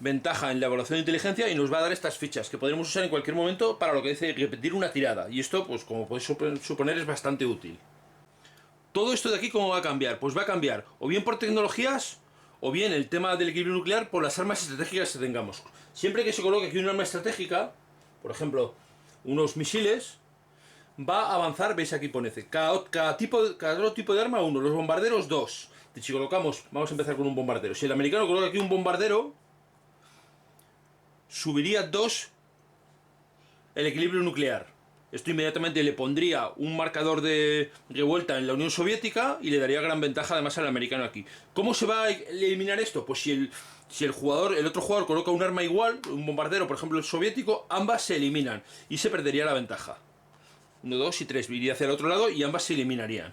ventaja en la evaluación de inteligencia y nos va a dar estas fichas que podremos usar en cualquier momento para lo que dice repetir una tirada. Y esto, pues como podéis suponer, es bastante útil. Todo esto de aquí, ¿cómo va a cambiar? Pues va a cambiar o bien por tecnologías o bien el tema del equilibrio nuclear por las armas estratégicas que tengamos. Siempre que se coloque aquí una arma estratégica, por ejemplo, unos misiles, va a avanzar, veis aquí pone cada otro tipo de arma 1, los bombarderos 2. Si colocamos, vamos a empezar con un bombardero. Si el americano coloca aquí un bombardero, subiría 2 el equilibrio nuclear. Esto inmediatamente le pondría un marcador de revuelta en la Unión Soviética y le daría gran ventaja además al americano aquí. ¿Cómo se va a eliminar esto? Pues si el otro jugador coloca un arma igual, un bombardero, por ejemplo el soviético, ambas se eliminan y se perdería la ventaja. 1, 2 y 3 iría hacia el otro lado y ambas se eliminarían.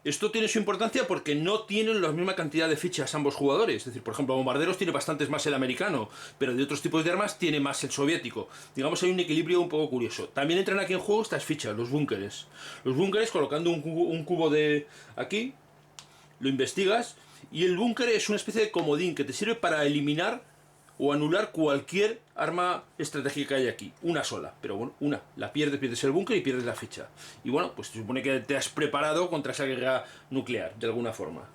Esto tiene su importancia porque no tienen la misma cantidad de fichas ambos jugadores. Es decir, por ejemplo, bombarderos tiene bastantes más el americano, pero de otros tipos de armas tiene más el soviético. Digamos, hay un equilibrio un poco curioso. También entran aquí en juego estas fichas, los búnkeres. Los búnkeres, colocando un cubo de aquí, lo investigas, y el búnker es una especie de comodín que te sirve para eliminar o anular cualquier arma estratégica que hay aquí. Una sola, pero bueno, una. La pierdes el búnker y pierdes la ficha. Y bueno, pues se supone que te has preparado contra esa guerra nuclear, de alguna forma.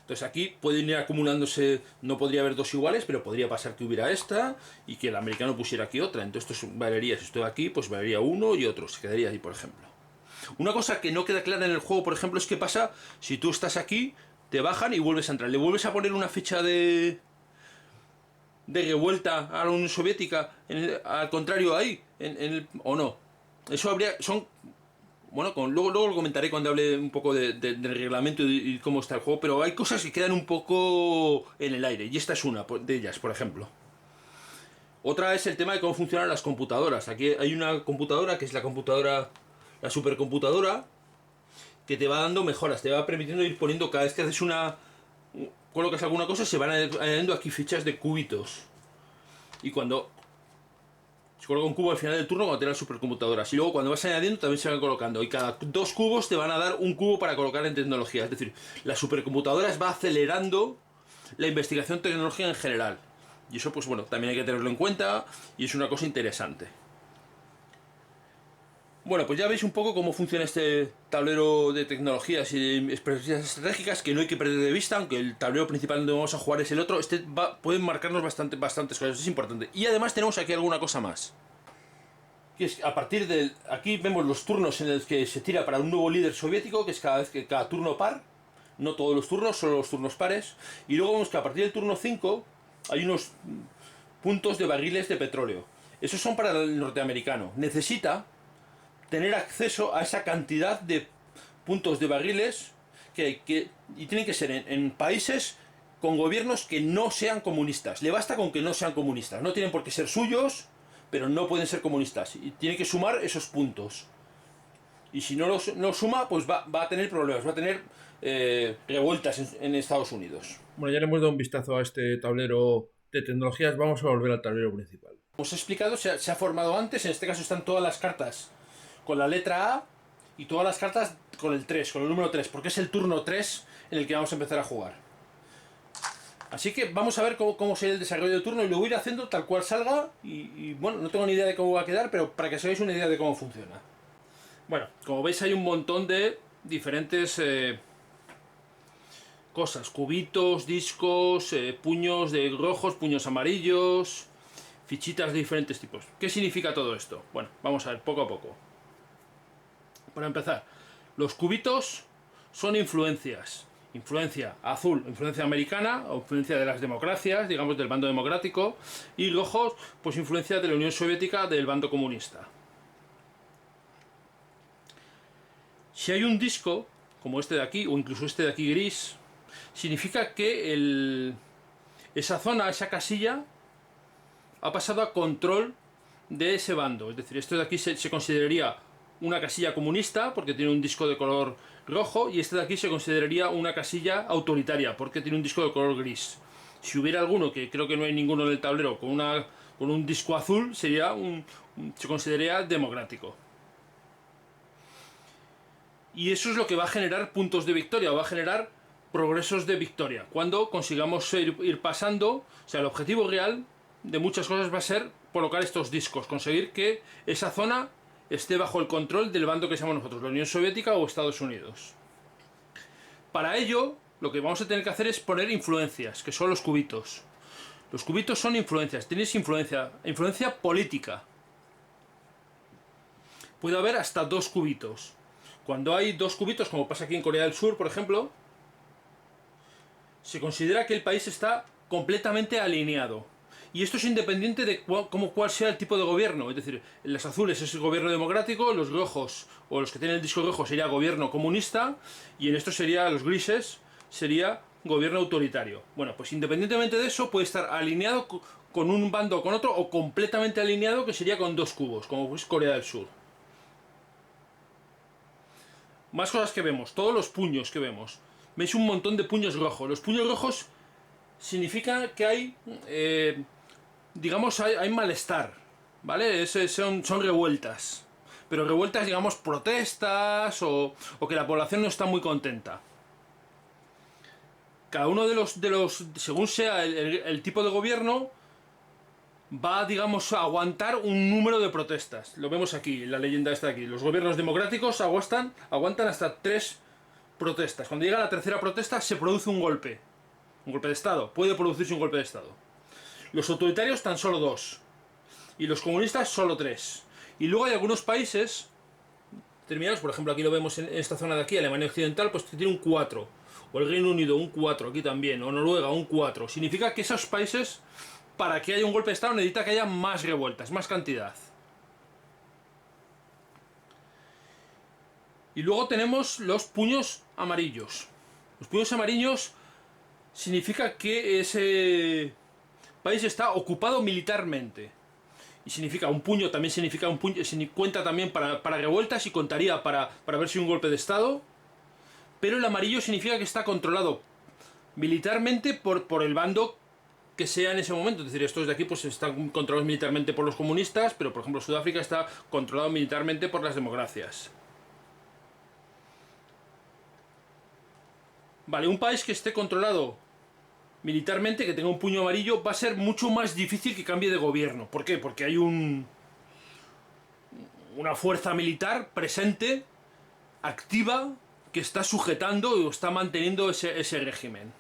Entonces aquí pueden ir acumulándose, no podría haber dos iguales, pero podría pasar que hubiera esta y que el americano pusiera aquí otra. Entonces esto valería, si estoy aquí, pues valería uno y otro, se quedaría ahí, por ejemplo. Una cosa que no queda clara en el juego, por ejemplo, es qué pasa si tú estás aquí, te bajan y vuelves a entrar. Le vuelves a poner una ficha de revuelta a la Unión Soviética, al contrario ahí, o no. Eso habría, bueno, luego lo comentaré cuando hable un poco del reglamento y cómo está el juego, pero hay cosas que quedan un poco en el aire, y esta es una de ellas, por ejemplo. Otra es el tema de cómo funcionan las computadoras. Aquí hay una computadora que es la supercomputadora, que te va dando mejoras, te va permitiendo ir poniendo cada vez que haces colocas alguna cosa, se van añadiendo aquí fichas de cubitos. Y cuando se coloca un cubo al final del turno, cuando tienes las supercomputadoras. Y luego cuando vas añadiendo también se van colocando. Y cada 2 cubos te van a dar un cubo para colocar en tecnología. Es decir, las supercomputadoras va acelerando la investigación tecnológica en general. Y eso, pues bueno, también hay que tenerlo en cuenta. Y es una cosa interesante. Bueno, pues ya veis un poco cómo funciona este tablero de tecnologías y de experiencias estratégicas, que no hay que perder de vista, aunque el tablero principal donde vamos a jugar es el otro. Pueden marcarnos bastantes cosas, es importante. Y además tenemos aquí alguna cosa más. Que es a partir del... Aquí vemos los turnos en los que se tira para un nuevo líder soviético, que es cada turno par. No todos los turnos, solo los turnos pares. Y luego vemos que a partir del turno 5 hay unos puntos de barriles de petróleo. Esos son para el norteamericano. Necesita tener acceso a esa cantidad de puntos de barriles y tienen que ser en países con gobiernos que no sean comunistas. Le basta con que no sean comunistas. No tienen por qué ser suyos, pero no pueden ser comunistas. Y tiene que sumar esos puntos. Y si no los suma, pues va a tener problemas. Va a tener revueltas en Estados Unidos. Bueno, ya le hemos dado un vistazo a este tablero de tecnologías. Vamos a volver al tablero principal. Como os he explicado, se ha formado antes. En este caso están todas las cartas con la letra A y todas las cartas con el 3, con el número 3, porque es el turno 3 en el que vamos a empezar a jugar. Así que vamos a ver cómo será el desarrollo del turno y lo voy a ir haciendo tal cual salga y bueno, no tengo ni idea de cómo va a quedar, pero para que os hagáis una idea de cómo funciona. Bueno, como veis hay un montón de diferentes cosas, cubitos, discos, puños de rojos, puños amarillos, fichitas de diferentes tipos. ¿Qué significa todo esto? Bueno, vamos a ver poco a poco. Para empezar, los cubitos son influencias. Influencia azul, influencia americana, o influencia de las democracias, digamos del bando democrático, y rojos, pues influencia de la Unión Soviética, del bando comunista. Si hay un disco, como este de aquí, o incluso este de aquí gris, significa que esa zona, esa casilla, ha pasado a control de ese bando. Es decir, esto de aquí se consideraría una casilla comunista porque tiene un disco de color rojo, y este de aquí se consideraría una casilla autoritaria porque tiene un disco de color gris. Si hubiera alguno, que creo que no hay ninguno en el tablero, con un disco azul, se consideraría democrático. Y eso es lo que va a generar puntos de victoria, o va a generar progresos de victoria. Cuando consigamos ir pasando, o sea, el objetivo real de muchas cosas va a ser colocar estos discos, conseguir que esa zona esté bajo el control del bando que seamos nosotros, la Unión Soviética o Estados Unidos. Para ello, lo que vamos a tener que hacer es poner influencias, que son los cubitos. Los cubitos son influencias, tienes influencia política. Puede haber hasta 2 cubitos. Cuando hay 2 cubitos, como pasa aquí en Corea del Sur, por ejemplo, se considera que el país está completamente alineado. Y esto es independiente de cuál sea el tipo de gobierno. Es decir, en los azules es el gobierno democrático, los rojos, o los que tienen el disco rojo, sería gobierno comunista, y en estos sería los grises, sería gobierno autoritario. Bueno, pues independientemente de eso, puede estar alineado con un bando o con otro, o completamente alineado, que sería con dos cubos, como es Corea del Sur. Más cosas que vemos, todos los puños que vemos. Veis un montón de puños rojos. Los puños rojos significa que hay, digamos, hay malestar, ¿vale? Son revueltas. Pero revueltas, digamos, protestas o que la población no está muy contenta. Cada uno de los según sea el tipo de gobierno, va, digamos, a aguantar un número de protestas. Lo vemos aquí, la leyenda está aquí. Los gobiernos democráticos aguantan hasta 3 protestas. Cuando llega la tercera protesta, se produce un golpe. Un golpe de Estado. Puede producirse un golpe de Estado. Los autoritarios tan solo 2. Y los comunistas solo 3. Y luego hay algunos países determinados, por ejemplo aquí lo vemos en esta zona de aquí, Alemania Occidental, pues que tiene un 4. O el Reino Unido un 4 aquí también. O Noruega un 4. Significa que esos países, para que haya un golpe de Estado, necesita que haya más revueltas, más cantidad. Y luego tenemos los puños amarillos. Los puños amarillos significa que ese país está ocupado militarmente. Y significa un puño, también significa un puño, cuenta también para revueltas y contaría para ver si un golpe de Estado. Pero el amarillo significa que está controlado militarmente por el bando que sea en ese momento. Es decir, estos de aquí pues están controlados militarmente por los comunistas, pero por ejemplo Sudáfrica está controlado militarmente por las democracias. Vale, un país que esté controlado militarmente, que tenga un puño amarillo, va a ser mucho más difícil que cambie de gobierno. ¿Por qué? Porque hay una fuerza militar presente, activa, que está sujetando o está manteniendo ese régimen.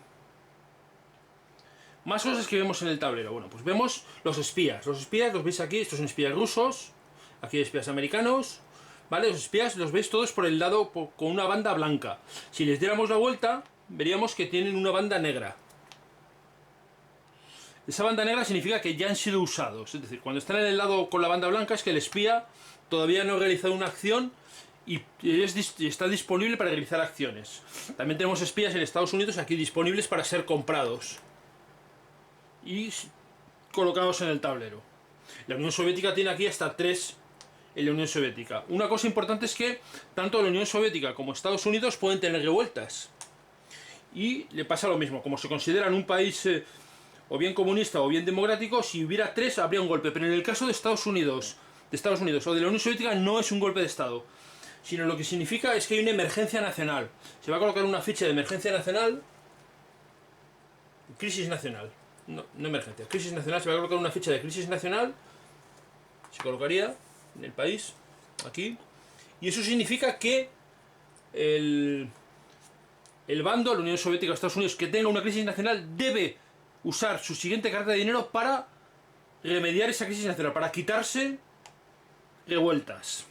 Más cosas que vemos en el tablero. Bueno, pues vemos los espías. Los espías los veis aquí, estos son espías rusos, aquí hay espías americanos. ¿Vale? Los espías los veis todos por el lado con una banda blanca. Si les diéramos la vuelta, veríamos que tienen una banda negra. Esa banda negra significa que ya han sido usados. Es decir, cuando están en el lado con la banda blanca es que el espía todavía no ha realizado una acción y está disponible para realizar acciones. También tenemos espías en Estados Unidos aquí disponibles para ser comprados y colocados en el tablero. La Unión Soviética tiene aquí hasta 3 en la Unión Soviética. Una cosa importante es que tanto la Unión Soviética como Estados Unidos pueden tener revueltas. Y le pasa lo mismo, como se consideran un país o bien comunista o bien democrático, si hubiera 3 habría un golpe. Pero en el caso de Estados Unidos o de la Unión Soviética no es un golpe de Estado, sino lo que significa es que hay una emergencia nacional. Se va a colocar una ficha de emergencia nacional, crisis nacional, no emergencia, crisis nacional. Se va a colocar una ficha de crisis nacional, se colocaría en el país, aquí, y eso significa que el bando, la Unión Soviética o Estados Unidos, que tenga una crisis nacional debe usar su siguiente carta de dinero para remediar esa crisis nacional, para quitarse revueltas.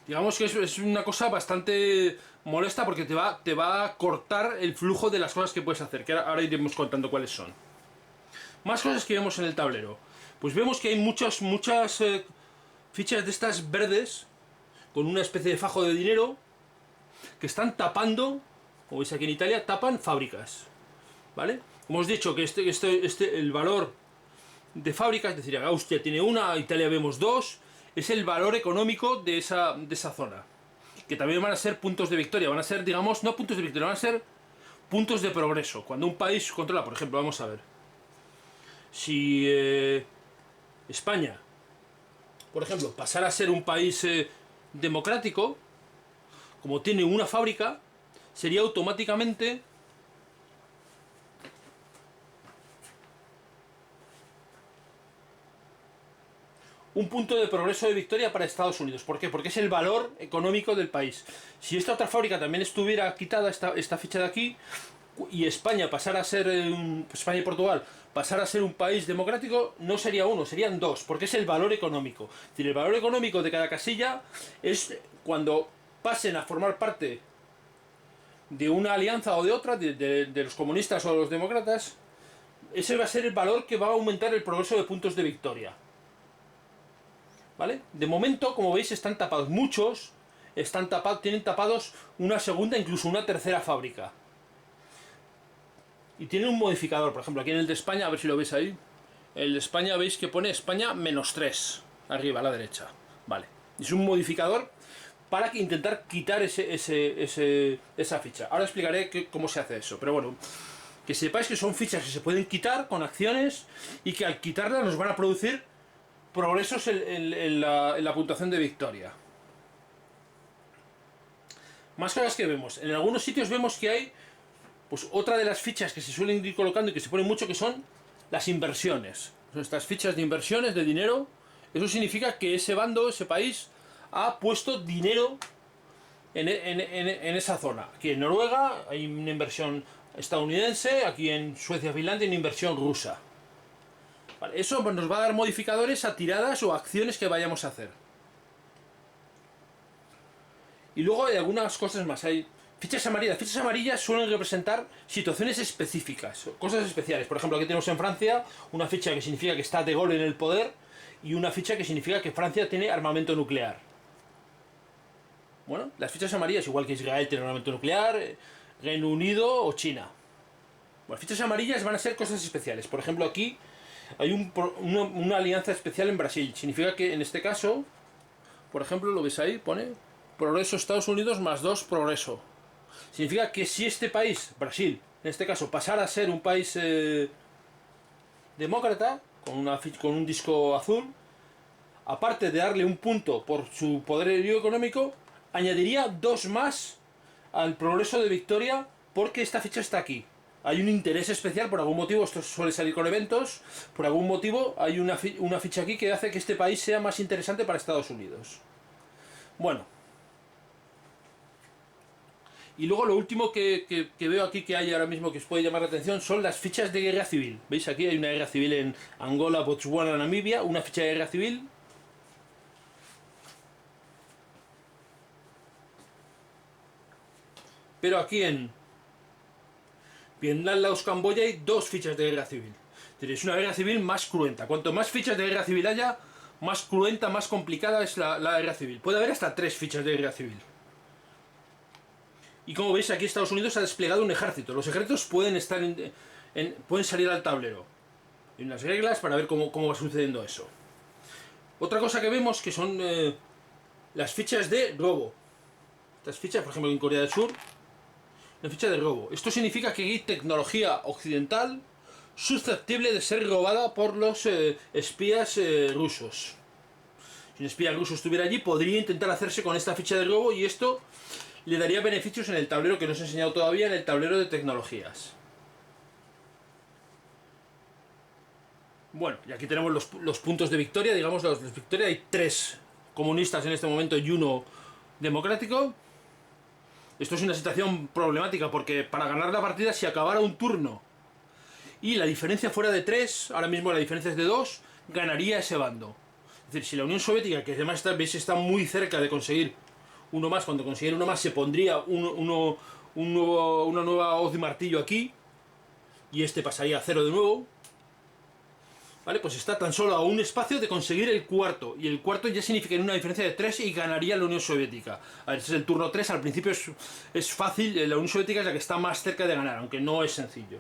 Digamos que es una cosa bastante molesta porque te va a cortar el flujo de las cosas que puedes hacer, que ahora iremos contando cuáles son. Más cosas que vemos en el tablero. Pues vemos que hay muchas fichas de estas verdes con una especie de fajo de dinero que están tapando, como veis aquí en Italia, tapan fábricas. ¿Vale? Como os he dicho que el valor de fábricas, es decir, Austria tiene una, Italia vemos 2, es el valor económico de esa zona. Que también van a ser puntos de victoria, van a ser, digamos, no puntos de victoria, van a ser puntos de progreso. Cuando un país controla, por ejemplo, vamos a ver, si España, por ejemplo, pasara a ser un país democrático, como tiene una fábrica, sería automáticamente un punto de progreso de victoria para Estados Unidos. ¿Por qué? Porque es el valor económico del país. Si esta otra fábrica también estuviera quitada, esta ficha de aquí, y España pasara a ser España y Portugal pasara a ser un país democrático, no sería uno, serían 2, porque es el valor económico. Es decir, el valor económico de cada casilla es cuando pasen a formar parte de una alianza o de otra, de los comunistas o los demócratas, ese va a ser el valor que va a aumentar el progreso de puntos de victoria. ¿Vale? De momento, como veis, están tapados. Muchos tienen tapados una segunda, incluso una tercera fábrica. Y tienen un modificador, por ejemplo, aquí en el de España, a ver si lo veis ahí. El de España veis que pone España -3, arriba a la derecha. Vale. Es un modificador para intentar quitar esa ficha. Ahora explicaré cómo se hace eso. Pero bueno, que sepáis que son fichas que se pueden quitar con acciones y que al quitarlas nos van a producir progresos en la puntuación de victoria. Más cosas que vemos. En algunos sitios vemos que hay pues otra de las fichas que se suelen ir colocando y que se ponen mucho, que son las inversiones. Son estas fichas de inversiones, de dinero. Eso significa que ese bando, ese país, ha puesto dinero en esa zona. Aquí en Noruega hay una inversión estadounidense, aquí en Suecia, Finlandia, una inversión rusa. Vale, eso nos va a dar modificadores a tiradas o acciones que vayamos a hacer. Y luego hay algunas cosas más. Hay fichas amarillas. Fichas amarillas suelen representar situaciones específicas, cosas especiales. Por ejemplo, aquí tenemos en Francia una ficha que significa que está de Gaulle en el poder y una ficha que significa que Francia tiene armamento nuclear. Bueno, las fichas amarillas, igual que Israel tiene armamento nuclear, Reino Unido o China. Bueno, fichas amarillas van a ser cosas especiales. Por ejemplo, aquí hay una alianza especial en Brasil. Significa que en este caso, por ejemplo, lo ves ahí, pone progreso Estados Unidos +2 progreso. Significa que si este país, Brasil, en este caso, pasara a ser un país demócrata, con un disco azul, aparte de darle un punto por su poderío económico, añadiría 2 más al progreso de victoria porque esta ficha está aquí. Hay un interés especial, por algún motivo, esto suele salir con eventos, por algún motivo hay una ficha aquí que hace que este país sea más interesante para Estados Unidos. Bueno. Y luego lo último que veo aquí que hay ahora mismo que os puede llamar la atención son las fichas de guerra civil. ¿Veis? Aquí hay una guerra civil en Angola, Botswana, Namibia, una ficha de guerra civil. Pero aquí en Vietnam, Laos, Camboya hay 2 fichas de guerra civil. Tenéis una guerra civil más cruenta. Cuanto más fichas de guerra civil haya, más cruenta, más complicada es la guerra civil. Puede haber hasta 3 fichas de guerra civil. Y como veis, aquí Estados Unidos ha desplegado un ejército. Los ejércitos pueden estar pueden salir al tablero. Hay unas reglas para ver cómo va sucediendo eso. Otra cosa que vemos que son las fichas de robo. Estas fichas, por ejemplo, en Corea del Sur, una ficha de robo. Esto significa que hay tecnología occidental susceptible de ser robada por los espías rusos. Si un espía ruso estuviera allí, podría intentar hacerse con esta ficha de robo y esto le daría beneficios en el tablero que no os he enseñado todavía, en el tablero de tecnologías. Bueno, y aquí tenemos los puntos de victoria, digamos los de victoria. Hay 3 comunistas en este momento y 1 democrático. Esto es una situación problemática porque para ganar la partida, si acabara un turno y la diferencia fuera de 3, ahora mismo la diferencia es de 2, ganaría ese bando. Es decir, si la Unión Soviética, que además está muy cerca de conseguir uno más, cuando consiguiera uno más se pondría una nueva hoz de martillo aquí y este pasaría a 0 de nuevo. Vale, pues está tan solo a un espacio de conseguir el cuarto, y el cuarto ya significaría una diferencia de 3 y ganaría la Unión Soviética. A ver, este es el turno 3, al principio es fácil, la Unión Soviética es la que está más cerca de ganar, aunque no es sencillo.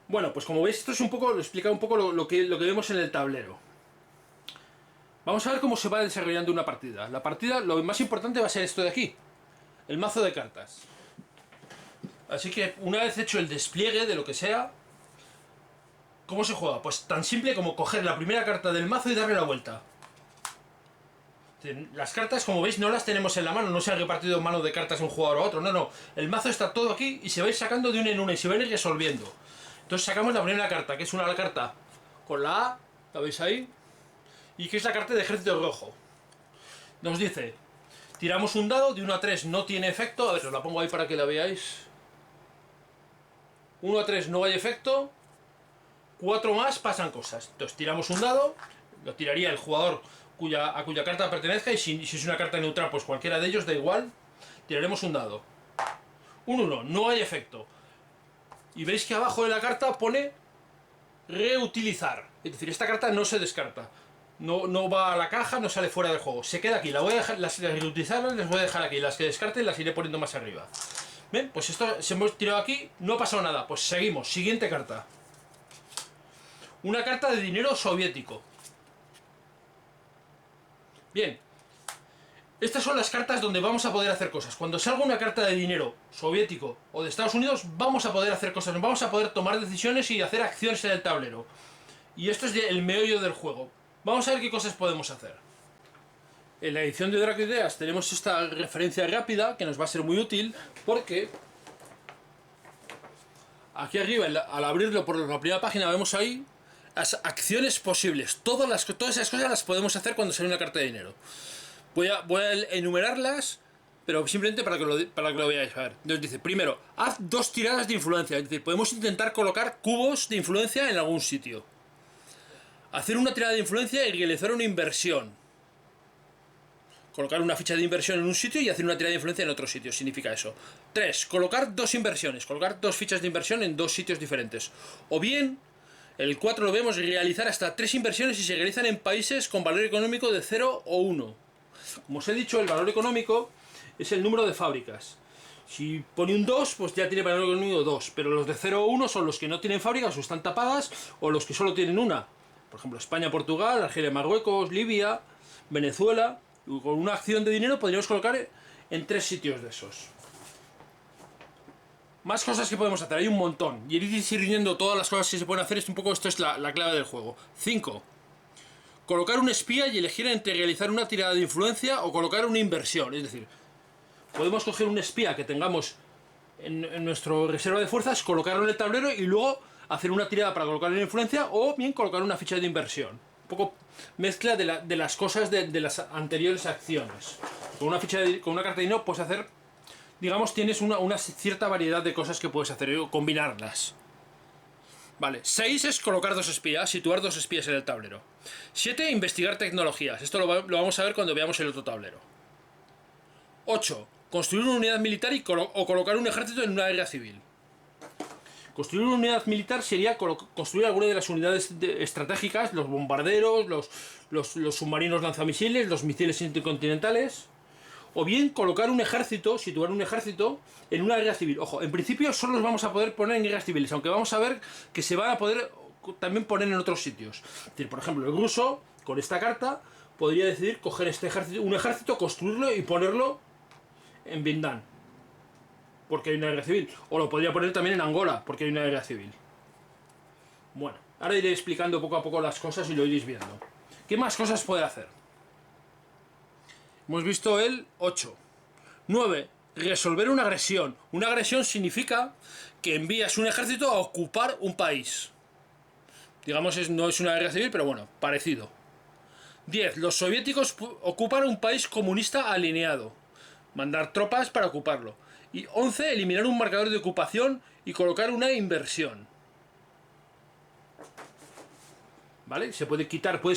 Bueno, pues como veis, esto es un poco, explica un poco lo que vemos en el tablero. Vamos a ver cómo se va desarrollando una partida. La partida, lo más importante va a ser esto de aquí, el mazo de cartas. Así que una vez hecho el despliegue de lo que sea, ¿cómo se juega? Pues tan simple como coger la primera carta del mazo y darle la vuelta. Las cartas, como veis, no las tenemos en la mano, no se ha repartido mano de cartas de un jugador a otro, no. El mazo está todo aquí y se va a ir sacando de una en una y se va a ir resolviendo. Entonces sacamos la primera carta, que es una carta con la A, ¿la veis ahí? Y que es la carta de ejército rojo. Nos dice, tiramos un dado, de 1 a 3 no tiene efecto, a ver, os la pongo ahí para que la veáis. 1 a 3 no hay efecto, 4 más pasan cosas. Entonces tiramos un dado, lo tiraría el jugador a cuya carta pertenezca, y si es una carta neutral, pues cualquiera de ellos, da igual. Tiraremos un dado. Un 1, no hay efecto. Y veis que abajo de la carta pone reutilizar. Es decir, esta carta no se descarta. No va a la caja, no sale fuera del juego. Se queda aquí. La voy a dejar, las reutilizadas las voy a dejar aquí. Las que descarten las iré poniendo más arriba. ¿Ven? Pues esto se hemos tirado aquí. No ha pasado nada. Pues seguimos. Siguiente carta. Una carta de dinero soviético. Bien. Estas son las cartas donde vamos a poder hacer cosas. Cuando salga una carta de dinero soviético o de Estados Unidos, vamos a poder hacer cosas. Vamos a poder tomar decisiones y hacer acciones en el tablero. Y esto es el meollo del juego. Vamos a ver qué cosas podemos hacer. En la edición de Draco Ideas tenemos esta referencia rápida que nos va a ser muy útil porque aquí arriba, al abrirlo por la primera página, vemos ahí las acciones posibles. Todas esas cosas las podemos hacer cuando sale una carta de dinero. Voy a enumerarlas, pero simplemente para que lo veáis. A ver, nos dice, primero, haz 2 tiradas de influencia. Es decir, podemos intentar colocar cubos de influencia en algún sitio. Hacer una tirada de influencia y realizar una inversión. Colocar una ficha de inversión en un sitio y hacer una tirada de influencia en otro sitio. Significa eso. 3. Colocar 2 inversiones. Colocar 2 fichas de inversión en 2 sitios diferentes. O bien, el 4 lo vemos, realizar hasta 3 inversiones y se realizan en países con valor económico de 0 o 1. Como os he dicho, el valor económico es el número de fábricas. Si pone un 2, pues ya tiene valor económico 2. Pero los de 0 o 1 son los que no tienen fábricas o están tapadas, o los que solo tienen una. Por ejemplo, España, Portugal, Argelia, Marruecos, Libia, Venezuela. Y con una acción de dinero podríamos colocar en 3 sitios de esos. Más cosas que podemos hacer, hay un montón. Y ir sirviendo todas las cosas que se pueden hacer, esto es la clave del juego. 5. Colocar un espía y elegir entre realizar una tirada de influencia o colocar una inversión. Es decir, podemos coger un espía que tengamos en nuestro reserva de fuerzas, colocarlo en el tablero y luego hacer una tirada para colocar en influencia o bien colocar una ficha de inversión. Un poco mezcla de las cosas de las anteriores acciones. Con una carta de dinero puedes hacer, digamos, tienes una cierta variedad de cosas que puedes hacer y combinarlas. Vale, 6 es colocar 2 espías, situar 2 espías en el tablero. 7, investigar tecnologías. Esto lo vamos a ver cuando veamos el otro tablero. 8, construir una unidad militar o colocar un ejército en una guerra civil. Construir una unidad militar sería construir alguna de las unidades estratégicas, los bombarderos, los submarinos lanzamisiles, los misiles intercontinentales. O bien colocar un ejército, situar un ejército en una guerra civil. Ojo, en principio solo los vamos a poder poner en guerras civiles, aunque vamos a ver que se van a poder también poner en otros sitios. Es decir, por ejemplo, el ruso, con esta carta, podría decidir coger un ejército, construirlo y ponerlo en Vietnam, porque hay una guerra civil. O lo podría poner también en Angola, porque hay una guerra civil. Bueno, ahora iré explicando poco a poco las cosas y lo iréis viendo. ¿Qué más cosas puede hacer? Hemos visto el 8. 9. Resolver una agresión. Una agresión significa que envías un ejército a ocupar un país. Digamos, no es una guerra civil, pero bueno, parecido. 10. Los soviéticos ocupan un país comunista alineado. Mandar tropas para ocuparlo. Y 11. Eliminar un marcador de ocupación y colocar una inversión. ¿Vale? Puedes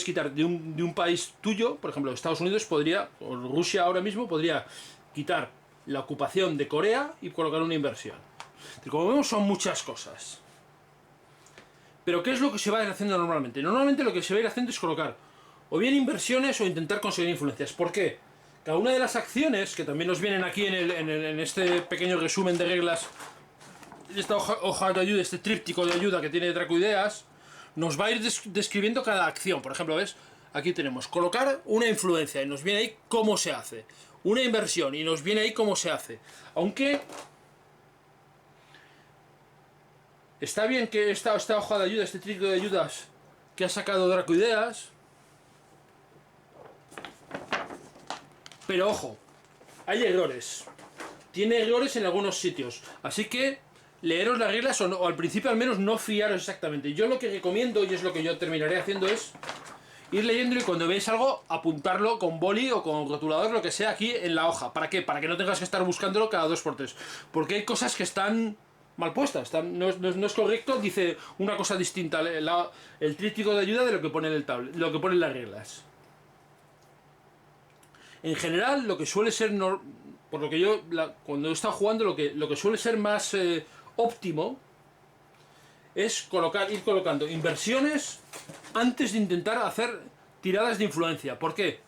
quitar de un país tuyo, por ejemplo, Estados Unidos podría, o Rusia ahora mismo, podría quitar la ocupación de Corea y colocar una inversión. Como vemos, son muchas cosas. Pero ¿qué es lo que se va a ir haciendo normalmente? Normalmente lo que se va a ir haciendo es colocar o bien inversiones o intentar conseguir influencias. ¿Por qué? Cada una de las acciones, que también nos vienen aquí en este pequeño resumen de reglas, esta hoja de ayuda, este tríptico de ayuda que tiene Draco Ideas, nos va a ir describiendo cada acción. Por ejemplo, ¿ves? Aquí tenemos colocar una influencia y nos viene ahí cómo se hace. Una inversión y nos viene ahí cómo se hace. Aunque está bien que esta hoja de ayuda, este tríptico de ayudas que ha sacado Draco Ideas, pero ojo, hay errores. Tiene errores en algunos sitios. Así que leeros las reglas o al principio al menos no fiaros exactamente. Yo lo que recomiendo, y es lo que yo terminaré haciendo, es ir leyéndolo y cuando veáis algo, apuntarlo con boli o con rotulador, lo que sea, aquí en la hoja. ¿Para qué? Para que no tengas que estar buscándolo cada 2x3. Porque hay cosas que están mal puestas. No es correcto, dice una cosa distinta el tríptico de ayuda de lo que pone en el lo que pone en las reglas. En general, lo que suele ser, por lo que yo, cuando he estado jugando, lo que suele ser más óptimo es ir colocando inversiones antes de intentar hacer tiradas de influencia. ¿Por qué?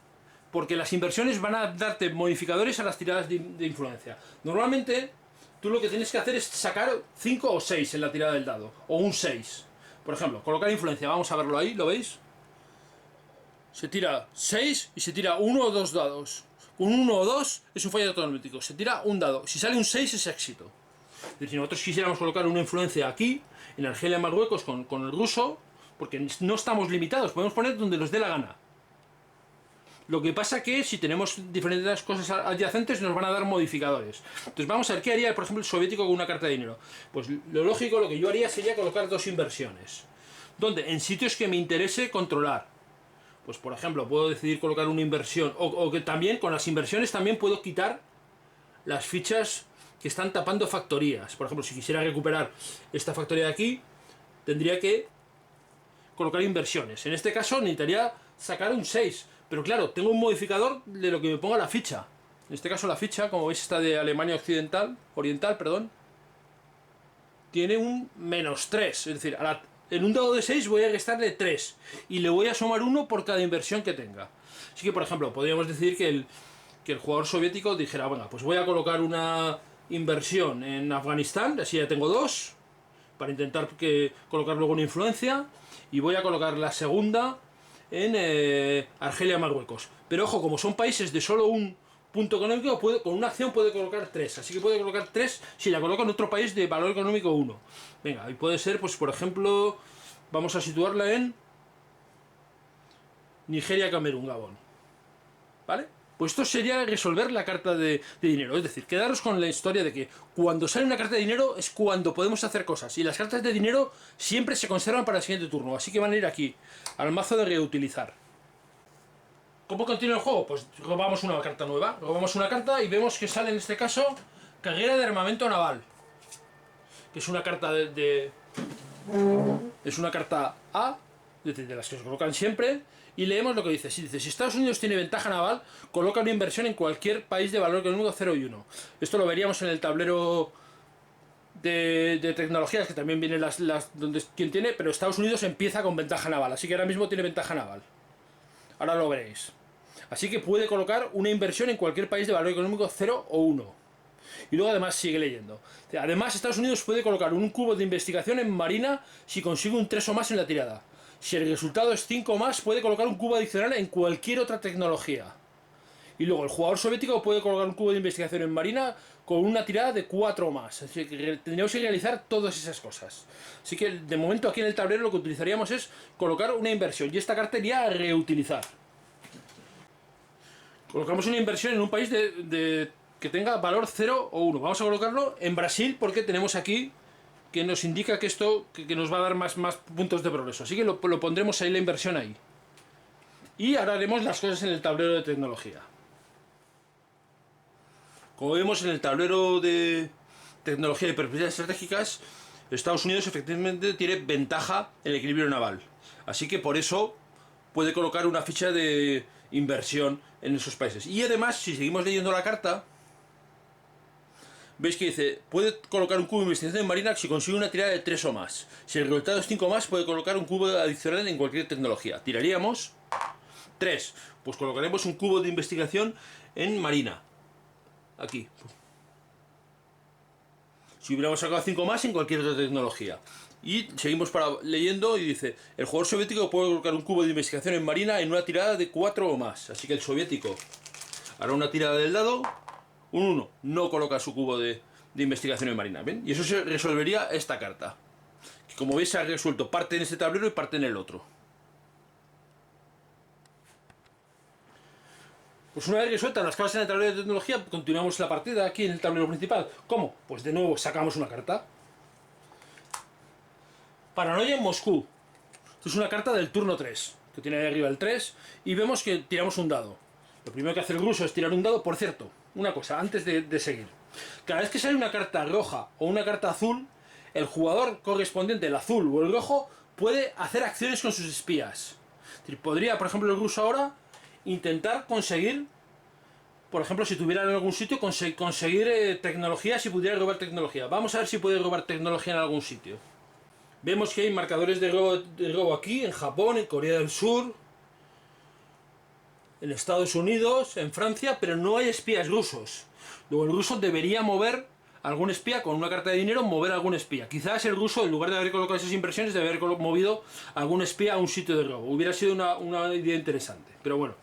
Porque las inversiones van a darte modificadores a las tiradas de influencia. Normalmente, tú lo que tienes que hacer es sacar 5 o 6 en la tirada del dado, o un 6. Por ejemplo, colocar influencia, vamos a verlo ahí, ¿lo veis? Se tira 6 y se tira 1 o 2 dados. Un 1 o 2 es un fallo automático, se tira un dado. Si sale un 6 es éxito. Es decir, si nosotros quisiéramos colocar una influencia aquí, en Argelia, Marruecos, con el ruso, porque no estamos limitados, podemos poner donde nos dé la gana. Lo que pasa que si tenemos diferentes cosas adyacentes nos van a dar modificadores. Entonces vamos a ver qué haría, por ejemplo, el soviético con una carta de dinero. Pues lo lógico, lo que yo haría sería colocar 2 inversiones. ¿Dónde? En sitios que me interese controlar. Pues por ejemplo, puedo decidir colocar una inversión, o que también con las inversiones también puedo quitar las fichas que están tapando factorías. Por ejemplo, si quisiera recuperar esta factoría de aquí, tendría que colocar inversiones. En este caso necesitaría sacar un 6. Pero claro, tengo un modificador de lo que me ponga la ficha. En este caso la ficha, como veis, está de Alemania Oriental, perdón, tiene un -3. Es decir, en un dado de 6 voy a restarle 3. Y le voy a sumar 1 por cada inversión que tenga. Así que, por ejemplo, podríamos decir que el jugador soviético dijera, bueno, pues voy a colocar una inversión en Afganistán, así ya tengo 2, para intentar colocar luego una influencia. Y voy a colocar la segunda en Argelia, Marruecos. Pero ojo, como son países de solo un punto económico, con una acción puede colocar 3. Así que puede colocar 3 si la coloca en otro país de valor económico 1. Venga, y puede ser, pues por ejemplo, vamos a situarla en Nigeria, Camerún, Gabón. ¿Vale? Pues esto sería resolver la carta de dinero. Es decir, quedaros con la historia de que cuando sale una carta de dinero es cuando podemos hacer cosas. Y las cartas de dinero siempre se conservan para el siguiente turno. Así que van a ir aquí, al mazo de reutilizar. ¿Cómo continúa el juego? Pues robamos una carta nueva. Robamos una carta y vemos que sale en este caso Carrera de Armamento Naval. Que es una carta es una carta A, de las que se colocan siempre. Y leemos lo que dice. Si Estados Unidos tiene ventaja naval, coloca una inversión en cualquier país de valor económico 0 y 1. Esto lo veríamos en el tablero de tecnologías, que también viene donde quien tiene, pero Estados Unidos empieza con ventaja naval, así que ahora mismo tiene ventaja naval. Ahora lo veréis. Así que puede colocar una inversión en cualquier país de valor económico 0 o 1. Y luego además sigue leyendo. Además, Estados Unidos puede colocar un cubo de investigación en marina si consigue un 3 o más en la tirada. Si el resultado es 5 o más, puede colocar un cubo adicional en cualquier otra tecnología. Y luego el jugador soviético puede colocar un cubo de investigación en marina con una tirada de 4 o más. Así que tendríamos que realizar todas esas cosas. Así que de momento aquí en el tablero lo que utilizaríamos es colocar una inversión. Y esta carta iría a reutilizar. Colocamos una inversión en un país que tenga valor 0 o 1. Vamos a colocarlo en Brasil porque tenemos aquí que nos indica que esto que nos va a dar más puntos de progreso. Así que lo pondremos ahí, la inversión ahí. Y ahora haremos las cosas en el tablero de tecnología. Como vemos en el tablero de tecnología y perspectivas estratégicas, Estados Unidos efectivamente tiene ventaja en el equilibrio naval. Así que por eso puede colocar una ficha de inversión en esos países. Y además, si seguimos leyendo la carta, veis que dice, puede colocar un cubo de investigación en marina si consigue una tirada de 3 o más. Si el resultado es 5 o más, puede colocar un cubo adicional en cualquier tecnología. Tiraríamos 3. Pues colocaremos un cubo de investigación en marina. Aquí. Si hubiéramos sacado 5 más en cualquier otra tecnología. Y seguimos leyendo y dice, el jugador soviético puede colocar un cubo de investigación en marina en una tirada de 4 o más. Así que el soviético hará una tirada del dado. Un 1 no coloca su cubo de investigación en marina, ¿ven? Y eso se resolvería esta carta. Que como veis se ha resuelto parte en este tablero y parte en el otro. Pues una vez resueltas las cosas en el tablero de tecnología, continuamos la partida aquí en el tablero principal. ¿Cómo? Pues de nuevo sacamos una carta. Paranoia en Moscú. Esto es una carta del turno 3, que tiene ahí arriba el 3, y vemos que tiramos un dado. Lo primero que hace el ruso es tirar un dado. Por cierto, una cosa, antes de seguir. Cada vez que sale una carta roja o una carta azul, el jugador correspondiente, el azul o el rojo, puede hacer acciones con sus espías. Es decir, podría, por ejemplo, el ruso ahora intentar conseguir, por ejemplo, si tuviera en algún sitio, conseguir tecnología, si pudiera robar tecnología. Vamos a ver si puede robar tecnología en algún sitio. Vemos que hay marcadores de robo aquí, en Japón, en Corea del Sur, en Estados Unidos, en Francia, pero no hay espías rusos. Luego el ruso debería mover algún espía con una carta de dinero, mover algún espía. Quizás el ruso, en lugar de haber colocado esas impresiones, debe haber movido algún espía a un sitio de robo. Hubiera sido una idea interesante, pero bueno.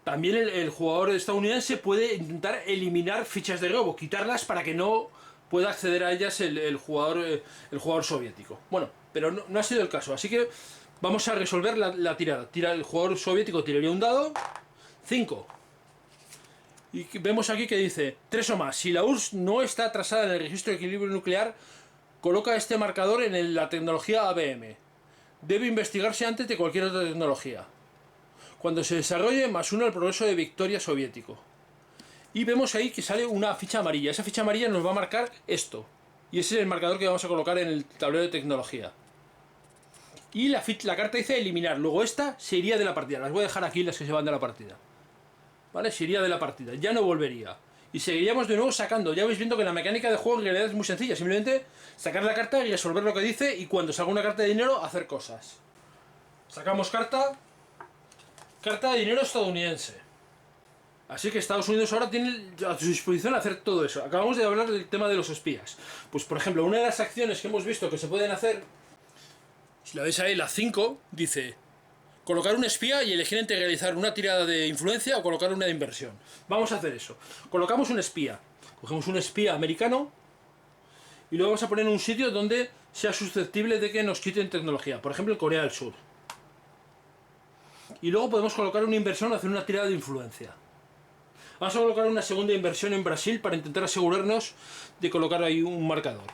También el jugador estadounidense puede intentar eliminar fichas de robo, quitarlas para que no pueda acceder a ellas el jugador soviético. Bueno, pero no ha sido el caso, así que vamos a resolver la tirada. El jugador soviético tiraría un dado, 5. Y vemos aquí que dice 3 o más. Si la URSS no está atrasada en el registro de equilibrio nuclear, coloca este marcador en la tecnología ABM. Debe investigarse antes de cualquier otra tecnología. Cuando se desarrolle, +1 al progreso de victoria soviético. Y vemos ahí que sale una ficha amarilla. Esa ficha amarilla nos va a marcar esto. Y ese es el marcador que vamos a colocar en el tablero de tecnología. Y la carta dice eliminar. Luego esta se iría de la partida. Las voy a dejar aquí, las que se van de la partida. ¿Vale? Se iría de la partida. Ya no volvería. Y seguiríamos de nuevo sacando. Ya vais viendo que la mecánica de juego en realidad es muy sencilla. Simplemente sacar la carta y resolver lo que dice. Y cuando salga una carta de dinero, hacer cosas. Sacamos carta. Carta de dinero estadounidense. Así que Estados Unidos ahora tiene a su disposición hacer todo eso. Acabamos de hablar del tema de los espías. Pues por ejemplo, una de las acciones que hemos visto que se pueden hacer, si la veis ahí, la 5, dice colocar un espía y elegir entre realizar una tirada de influencia o colocar una de inversión. Vamos a hacer eso. Colocamos un espía. Cogemos un espía americano y lo vamos a poner en un sitio donde sea susceptible de que nos quiten tecnología. Por ejemplo, en Corea del Sur. Y luego podemos colocar una inversión o hacer una tirada de influencia. Vamos a colocar una segunda inversión en Brasil para intentar asegurarnos de colocar ahí un marcador.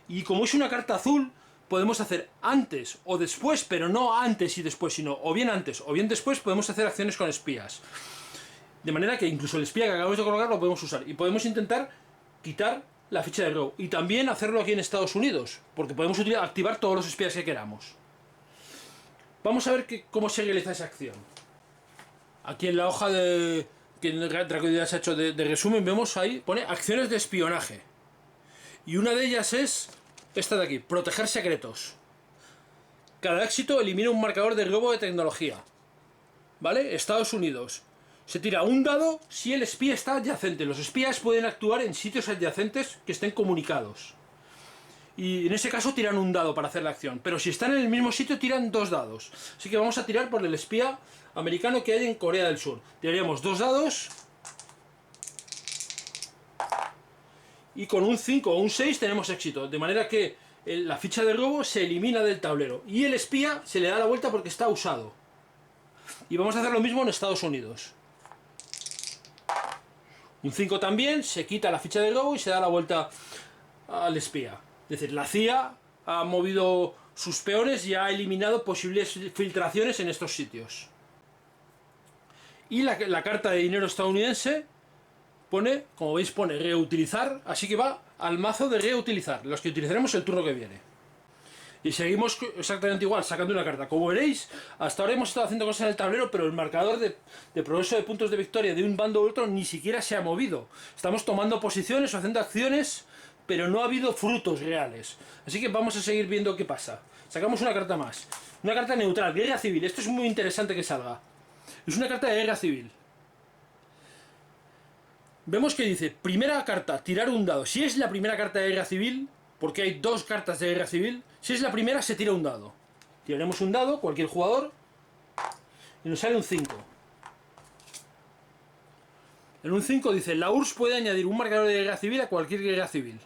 Y como es una carta azul, podemos hacer antes o después, pero no antes y después, sino o bien antes o bien después podemos hacer acciones con espías. De manera que incluso el espía que acabamos de colocar lo podemos usar. Y podemos intentar quitar la ficha de robo. Y también hacerlo aquí en Estados Unidos, porque podemos activar todos los espías que queramos. Vamos a ver cómo se realiza esa acción. Aquí en la hoja que Dracoideas ha hecho de resumen, vemos ahí, pone acciones de espionaje. Y una de ellas es esta de aquí, proteger secretos. Cada éxito elimina un marcador de robo de tecnología. ¿Vale? Estados Unidos. Se tira un dado si el espía está adyacente. Los espías pueden actuar en sitios adyacentes que estén comunicados. Y en ese caso tiran un dado para hacer la acción. Pero si están en el mismo sitio tiran 2 dados. Así que vamos a tirar por el espía americano que hay en Corea del Sur. Tiraríamos 2 dados. Y con un 5 o un 6 tenemos éxito. De manera que la ficha de robo se elimina del tablero. Y el espía se le da la vuelta porque está usado. Y vamos a hacer lo mismo en Estados Unidos. Un 5 también, se quita la ficha de robo y se da la vuelta al espía. Es decir, la CIA ha movido sus peones y ha eliminado posibles filtraciones en estos sitios. Y la carta de dinero estadounidense pone, como veis, pone reutilizar, así que va al mazo de reutilizar, los que utilizaremos el turno que viene. Y seguimos exactamente igual, sacando una carta. Como veréis, hasta ahora hemos estado haciendo cosas en el tablero, pero el marcador de progreso de puntos de victoria de un bando u otro ni siquiera se ha movido. Estamos tomando posiciones o haciendo acciones, pero no ha habido frutos reales. Así que vamos a seguir viendo qué pasa. Sacamos una carta más. Una carta neutral, guerra civil. Esto es muy interesante que salga. Es una carta de guerra civil. Vemos que dice, primera carta, tirar un dado. Si es la primera carta de guerra civil, porque hay 2 cartas de guerra civil, si es la primera se tira un dado. Tiraremos un dado, cualquier jugador, y nos sale un 5. En un 5 dice, la URSS puede añadir un marcador de guerra civil a cualquier guerra civil.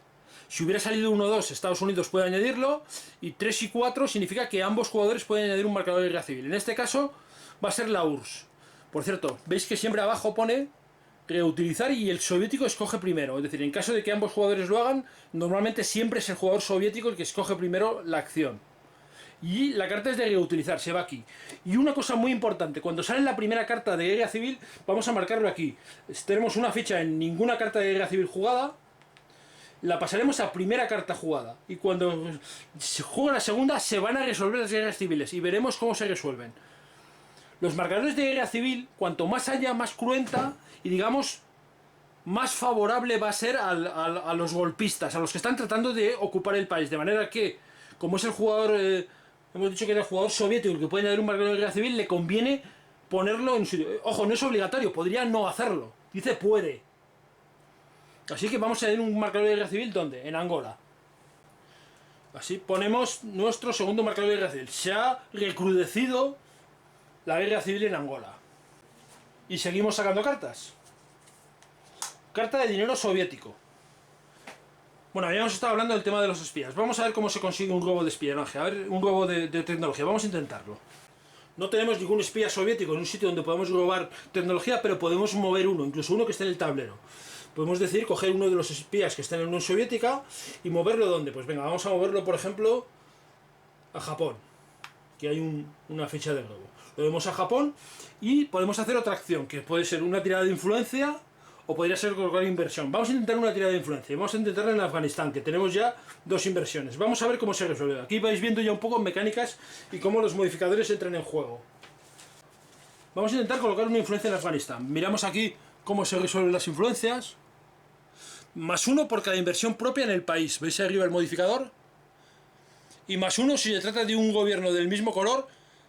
Si hubiera salido 1 o 2, Estados Unidos puede añadirlo, y 3 y 4 significa que ambos jugadores pueden añadir un marcador de guerra civil. En este caso va a ser la URSS. Por cierto, veis que siempre abajo pone reutilizar y el soviético escoge primero. Es decir, en caso de que ambos jugadores lo hagan, normalmente siempre es el jugador soviético el que escoge primero la acción. Y la carta es de reutilizar, se va aquí. Y una cosa muy importante, cuando sale la primera carta de guerra civil, vamos a marcarlo aquí. Tenemos una ficha en ninguna carta de guerra civil jugada, la pasaremos a primera carta jugada. Y cuando se juega la segunda, se van a resolver las guerras civiles y veremos cómo se resuelven. Los marcadores de guerra civil, cuanto más haya, más cruenta y digamos más favorable va a ser a los golpistas, a los que están tratando de ocupar el país. De manera que, como es el jugador, hemos dicho que era el jugador soviético, el que puede añadir un marcador de guerra civil, le conviene ponerlo en su sitio. Ojo, no es obligatorio, podría no hacerlo. Dice puede. Así que vamos a añadir un marcador de guerra civil, ¿dónde? En Angola. Así ponemos nuestro segundo marcador de guerra civil. Se ha recrudecido la guerra civil en Angola. Y seguimos sacando cartas. Carta de dinero soviético. Bueno, habíamos estado hablando del tema de los espías. Vamos a ver cómo se consigue un robo de espionaje. A ver, un robo de tecnología. Vamos a intentarlo. No tenemos ningún espía soviético en un sitio donde podemos robar tecnología, pero podemos mover uno, incluso uno que esté en el tablero. Podemos decir, coger uno de los espías que está en la Unión Soviética y moverlo ¿dónde? Pues venga, vamos a moverlo, por ejemplo, a Japón, que hay una ficha de robo. Lo vemos a Japón y podemos hacer otra acción, que puede ser una tirada de influencia o podría ser colocar inversión. Vamos a intentar una tirada de influencia y vamos a intentarla en Afganistán, que tenemos ya 2 inversiones. Vamos a ver cómo se resuelve. Aquí vais viendo ya un poco mecánicas y cómo los modificadores entran en juego. Vamos a intentar colocar una influencia en Afganistán. Miramos aquí cómo se resuelven las influencias. +1 por cada inversión propia en el país. ¿Veis ahí arriba el modificador? Y +1 si se trata de un gobierno del mismo color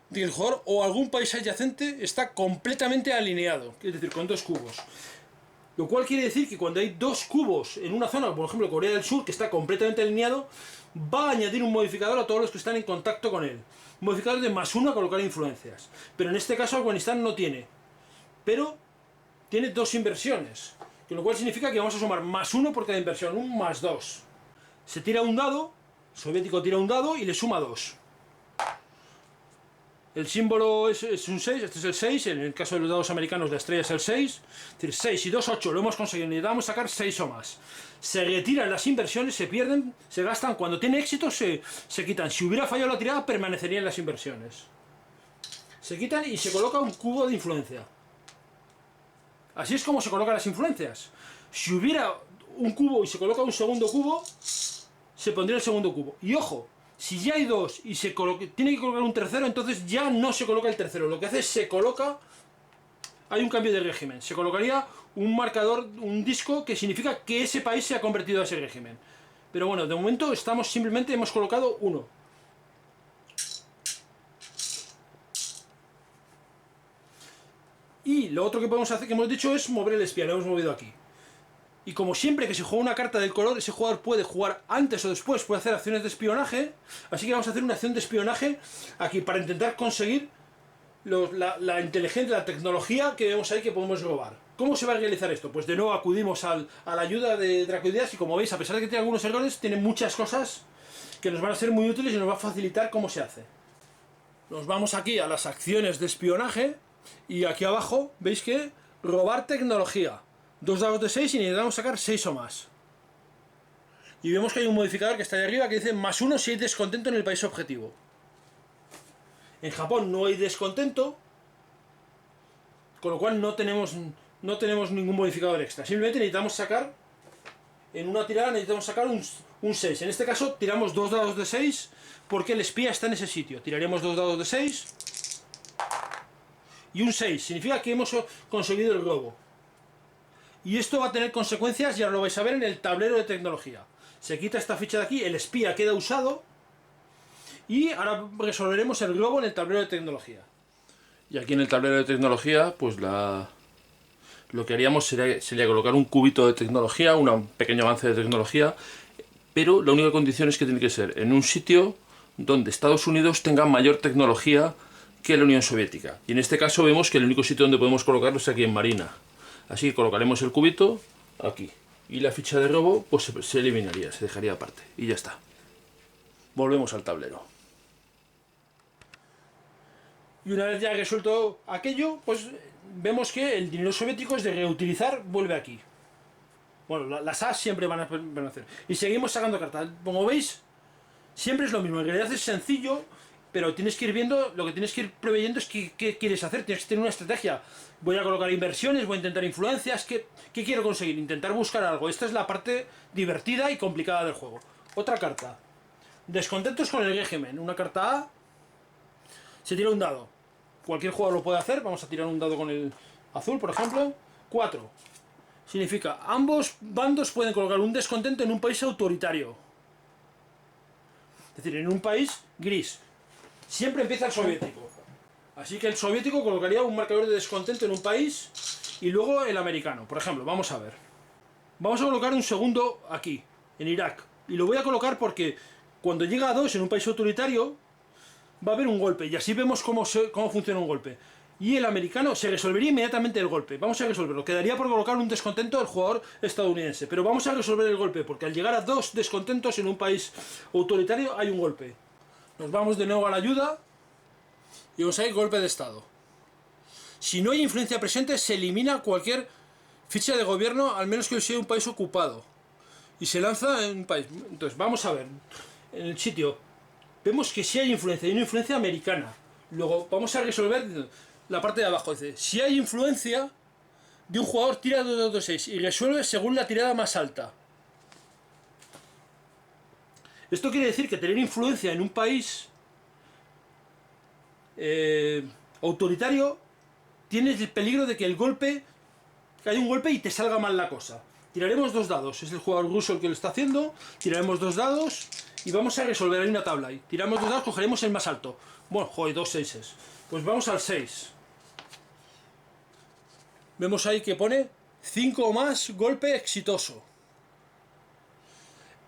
del jugador o algún país adyacente está completamente alineado. Es decir, con 2 cubos. Lo cual quiere decir que cuando hay 2 cubos en una zona, por ejemplo Corea del Sur, que está completamente alineado, va a añadir un modificador a todos los que están en contacto con él. Un modificador de +1 a colocar influencias. Pero en este caso Afganistán no tiene. Pero tiene 2 inversiones. Lo cual significa que vamos a sumar +1 por cada inversión, un +2. Se tira un dado, el soviético tira un dado y le suma 2. El símbolo es un 6, este es el 6, en el caso de los dados americanos la estrella es el 6. Es decir, 6 y 2, 8, lo hemos conseguido, necesitamos sacar 6 o más. Se retiran las inversiones, se pierden, se gastan, cuando tiene éxito se quitan. Si hubiera fallado la tirada permanecerían las inversiones. Se quitan y se coloca un cubo de influencia. Así es como se colocan las influencias. Si hubiera un cubo y se coloca un segundo cubo, se pondría el segundo cubo. Y ojo, si ya hay 2 y tiene que colocar un tercero, entonces ya no se coloca el tercero. Lo que hace es se coloca... Hay un cambio de régimen. Se colocaría un marcador, un disco, que significa que ese país se ha convertido a ese régimen. Pero bueno, de momento simplemente hemos colocado 1. Y lo otro que podemos hacer, que hemos dicho, es mover el espía. Lo hemos movido aquí. Y como siempre que se juega una carta del color, ese jugador puede jugar antes o después, puede hacer acciones de espionaje. Así que vamos a hacer una acción de espionaje aquí para intentar conseguir la inteligencia, la tecnología que vemos ahí que podemos robar. ¿Cómo se va a realizar esto? Pues de nuevo acudimos a la ayuda de Dracoideas y como veis, a pesar de que tiene algunos errores, tiene muchas cosas que nos van a ser muy útiles y nos va a facilitar cómo se hace. Nos vamos aquí a las acciones de espionaje y aquí abajo veis que robar tecnología. 2 dados de 6 y necesitamos sacar 6 o más. Y vemos que hay un modificador que está ahí arriba que dice +1 si hay descontento en el país objetivo. En Japón no hay descontento, con lo cual no tenemos ningún modificador extra. Simplemente necesitamos sacar, en una tirada necesitamos sacar un 6. En este caso tiramos 2 dados de 6 porque el espía está en ese sitio. Tiraríamos 2 dados de 6 y un 6. Significa que hemos conseguido el robo. Y esto va a tener consecuencias, ya lo vais a ver en el tablero de tecnología. Se quita esta ficha de aquí, el espía queda usado y ahora resolveremos el robo en el tablero de tecnología. Y aquí en el tablero de tecnología, pues lo que haríamos sería colocar un cubito de tecnología, un pequeño avance de tecnología, pero la única condición es que tiene que ser en un sitio donde Estados Unidos tenga mayor tecnología que la Unión Soviética. Y en este caso vemos que el único sitio donde podemos colocarlo es aquí en Marina. Así que colocaremos el cubito aquí. Y la ficha de robo pues se eliminaría, se dejaría aparte. Y ya está. Volvemos al tablero. Y una vez ya resuelto aquello, pues vemos que el dinero soviético es de reutilizar, vuelve aquí. Bueno, las As siempre van a hacer. Y seguimos sacando cartas. Como veis, siempre es lo mismo. En realidad es sencillo, pero tienes que ir viendo, lo que tienes que ir preveyendo es qué quieres hacer. Tienes que tener una estrategia. Voy a colocar inversiones, voy a intentar influencias. ¿Qué quiero conseguir? Intentar buscar algo. Esta es la parte divertida y complicada del juego. Otra carta. Descontentos con el régimen. Una carta A. Se tira un dado. Cualquier jugador lo puede hacer. Vamos a tirar un dado con el azul, por ejemplo. 4. significa ambos bandos pueden colocar un descontento en un país autoritario. Es decir, en un país gris. Siempre empieza el soviético. Así que el soviético colocaría un marcador de descontento en un país y luego el americano. Por ejemplo, vamos a ver. Vamos a colocar un segundo aquí, en Irak. Y lo voy a colocar porque cuando llega a 2 en un país autoritario va a haber un golpe. Y así vemos cómo funciona un golpe. Y el americano se resolvería inmediatamente el golpe. Vamos a resolverlo. Quedaría por colocar un descontento del jugador estadounidense. Pero vamos a resolver el golpe porque al llegar a 2 descontentos en un país autoritario hay un golpe. Nos vamos de nuevo a la ayuda y vamos a ir golpe de estado. Si no hay influencia presente, se elimina cualquier ficha de gobierno, al menos que sea un país ocupado. Y se lanza en un país. Entonces, vamos a ver. En el sitio, vemos que sí hay influencia. Hay una influencia americana. Luego, vamos a resolver la parte de abajo. Dice, si hay influencia de un jugador, tira 2 de 6 y resuelve según la tirada más alta. Esto quiere decir que tener influencia en un país autoritario tienes el peligro de que que haya un golpe y te salga mal la cosa. Tiraremos 2 dados, es el jugador ruso el que lo está haciendo. Tiraremos 2 dados y vamos a resolver. Hay una tabla ahí. Tiramos 2 dados, cogeremos el más alto. Bueno, joder, 2 seises. Pues vamos al 6. Vemos ahí que pone 5 o más, golpe exitoso.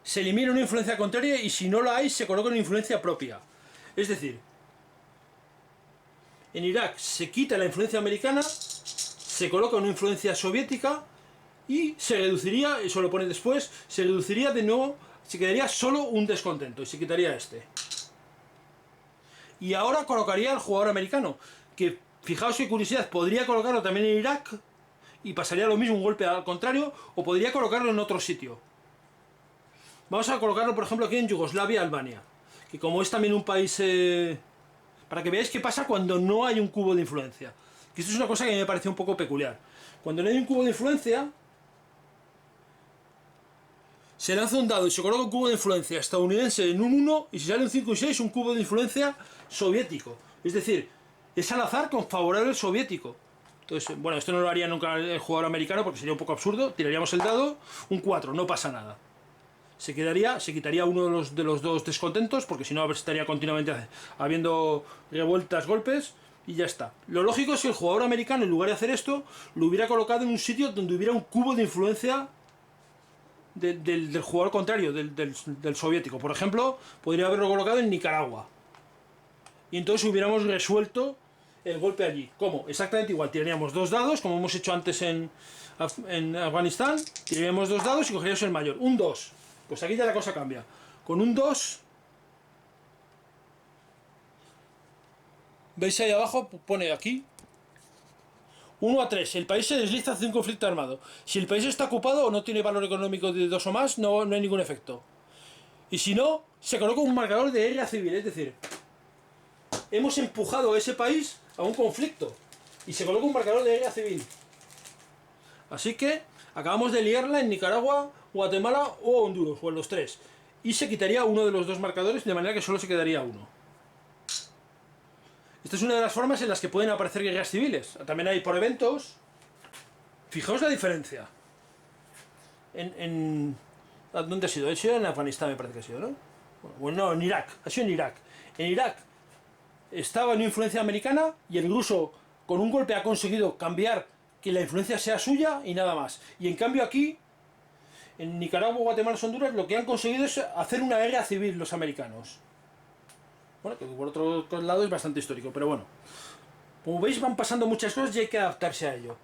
Se elimina una influencia contraria y si no la hay, se coloca una influencia propia. Es decir, en Irak se quita la influencia americana, se coloca una influencia soviética y se reduciría, eso lo pone después, se reduciría de nuevo, se quedaría solo un descontento y se quitaría este. Y ahora colocaría al jugador americano, que fijaos qué curiosidad, podría colocarlo también en Irak y pasaría lo mismo, un golpe al contrario, o podría colocarlo en otro sitio. Vamos a colocarlo, por ejemplo, aquí en Yugoslavia, Albania, que como es también un país... para que veáis qué pasa cuando no hay un cubo de influencia. Que esto es una cosa que me parece un poco peculiar. Cuando no hay un cubo de influencia, se lanza un dado y se coloca un cubo de influencia estadounidense en un 1, y si sale un 5 y 6, un cubo de influencia soviético. Es decir, es al azar con favorable soviético. Entonces, bueno, esto no lo haría nunca el jugador americano porque sería un poco absurdo. Tiraríamos el dado, un 4, no pasa nada. Se quitaría uno de los 2 descontentos, porque si no estaría continuamente habiendo revueltas, golpes, y ya está. Lo lógico es que el jugador americano, en lugar de hacer esto, lo hubiera colocado en un sitio donde hubiera un cubo de influencia del jugador contrario, del soviético. Por ejemplo, podría haberlo colocado en Nicaragua. Y entonces hubiéramos resuelto el golpe allí. ¿Cómo? Exactamente igual. Tiraríamos 2 dados, como hemos hecho antes en Afganistán. Tiraríamos 2 dados y cogeríamos el mayor. Un 2. Pues aquí ya la cosa cambia. Con un 2, ¿veis ahí abajo? Pone aquí 1 a 3. El país se desliza hacia un conflicto armado. Si el país está ocupado o no tiene valor económico de 2 o más, no hay ningún efecto. Y si no, se coloca un marcador de guerra civil. Es decir, hemos empujado a ese país a un conflicto y se coloca un marcador de guerra civil. Así que acabamos de liarla en Nicaragua, Guatemala o Honduras, o en los 3. Y se quitaría uno de los 2 marcadores, de manera que solo se quedaría uno. Esta es una de las formas en las que pueden aparecer guerras civiles. También hay por eventos. Fijaos la diferencia. ¿Dónde ha sido? Ha sido en Afganistán, me parece que ha sido, ¿no? Bueno, no, en Irak. Ha sido en Irak. En Irak estaba en una influencia americana y el ruso con un golpe ha conseguido cambiar que la influencia sea suya y nada más. Y en cambio aquí, en Nicaragua, Guatemala, Honduras, lo que han conseguido es hacer una guerra civil los americanos. Bueno, que por otro lado es bastante histórico, pero bueno. Como veis van pasando muchas cosas y hay que adaptarse a ello.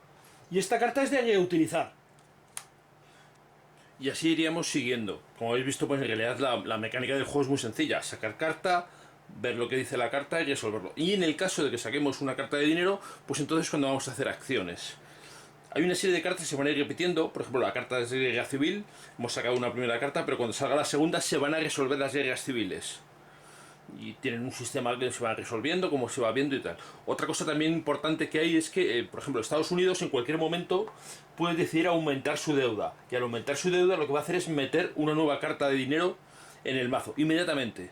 Y esta carta es de reutilizar. Y así iríamos siguiendo. Como habéis visto, pues en realidad la mecánica del juego es muy sencilla. Sacar carta, ver lo que dice la carta y resolverlo. Y en el caso de que saquemos una carta de dinero, pues entonces es cuando vamos a hacer acciones. Hay una serie de cartas que se van a ir repitiendo. Por ejemplo, la carta de guerra civil. Hemos sacado una primera carta, pero cuando salga la segunda se van a resolver las guerras civiles. Y tienen un sistema que se va resolviendo, como se va viendo y tal. Otra cosa también importante que hay es que, por ejemplo, Estados Unidos en cualquier momento puede decidir aumentar su deuda. Y al aumentar su deuda lo que va a hacer es meter una nueva carta de dinero en el mazo, inmediatamente.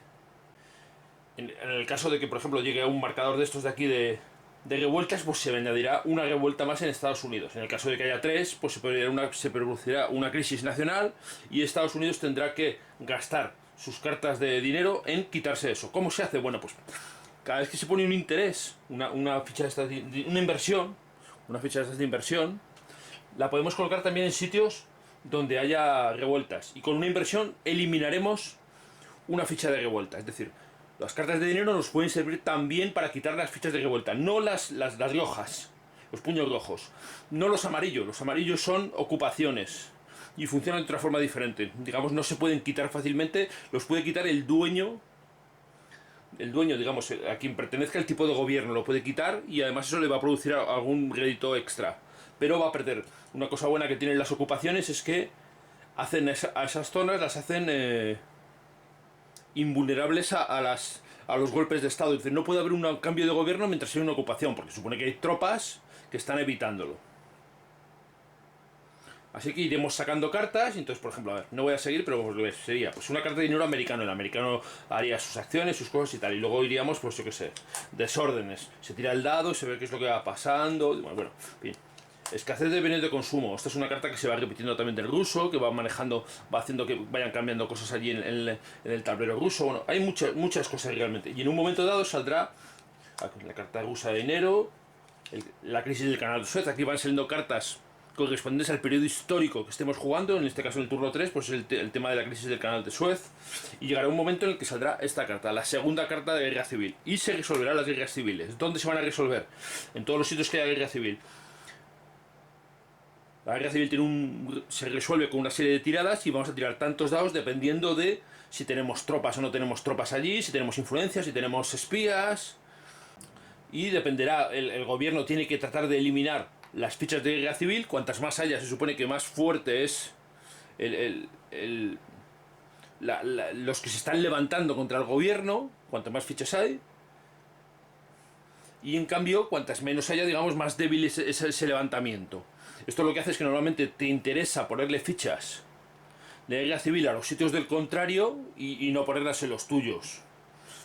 En el caso de que, por ejemplo, llegue a un marcador de estos de aquí de de revueltas, pues se añadirá una revuelta más en Estados Unidos. En el caso de que haya 3, pues se producirá una crisis nacional y Estados Unidos tendrá que gastar sus cartas de dinero en quitarse eso. ¿Cómo se hace? Bueno, pues cada vez que se pone un interés, una ficha de estas una inversión, una ficha de estas de inversión, la podemos colocar también en sitios donde haya revueltas. Y con una inversión eliminaremos una ficha de revuelta. Es decir, las cartas de dinero nos pueden servir también para quitar las fichas de revuelta. No las rojas, los puños rojos. No los amarillos. Los amarillos son ocupaciones. Y funcionan de otra forma diferente. Digamos, no se pueden quitar fácilmente. Los puede quitar el dueño. El dueño, digamos, a quien pertenezca el tipo de gobierno, lo puede quitar. Y además eso le va a producir algún rédito extra. Pero va a perder. Una cosa buena que tienen las ocupaciones es que hacen a esas zonas, las hacen invulnerables a los golpes de estado. Es decir, no puede haber un cambio de gobierno mientras hay una ocupación, porque supone que hay tropas que están evitándolo. Así que iremos sacando cartas. Y entonces, por ejemplo, a ver, no voy a seguir, pero sería pues una carta de dinero americano. El americano haría sus acciones, sus cosas y tal. Y luego iríamos, pues yo qué sé, desórdenes. Se tira el dado, se ve qué es lo que va pasando. Bueno, en fin. Escasez de bienes de consumo. Esta es una carta que se va repitiendo también del ruso, que va manejando, va haciendo que vayan cambiando cosas allí en el tablero ruso. Bueno, hay muchas cosas realmente. Y en un momento dado saldrá la carta rusa de enero, la crisis del canal de Suez. Aquí van saliendo cartas correspondientes al periodo histórico que estemos jugando. En este caso, en el turno 3, pues es el tema de la crisis del canal de Suez. Y llegará un momento en el que saldrá esta carta, la segunda carta de guerra civil. Y se resolverán las guerras civiles. ¿Dónde se van a resolver? En todos los sitios que haya guerra civil. La guerra civil se resuelve con una serie de tiradas y vamos a tirar tantos dados dependiendo de si tenemos tropas o no tenemos tropas allí, si tenemos influencias, si tenemos espías. Y dependerá, el gobierno tiene que tratar de eliminar las fichas de guerra civil. Cuantas más haya, se supone que más fuerte es los que se están levantando contra el gobierno. Cuantas más fichas hay. Y en cambio, cuantas menos haya, digamos, más débil es ese levantamiento. Esto lo que hace es que normalmente te interesa ponerle fichas de guerra civil a los sitios del contrario y no ponerlas en los tuyos.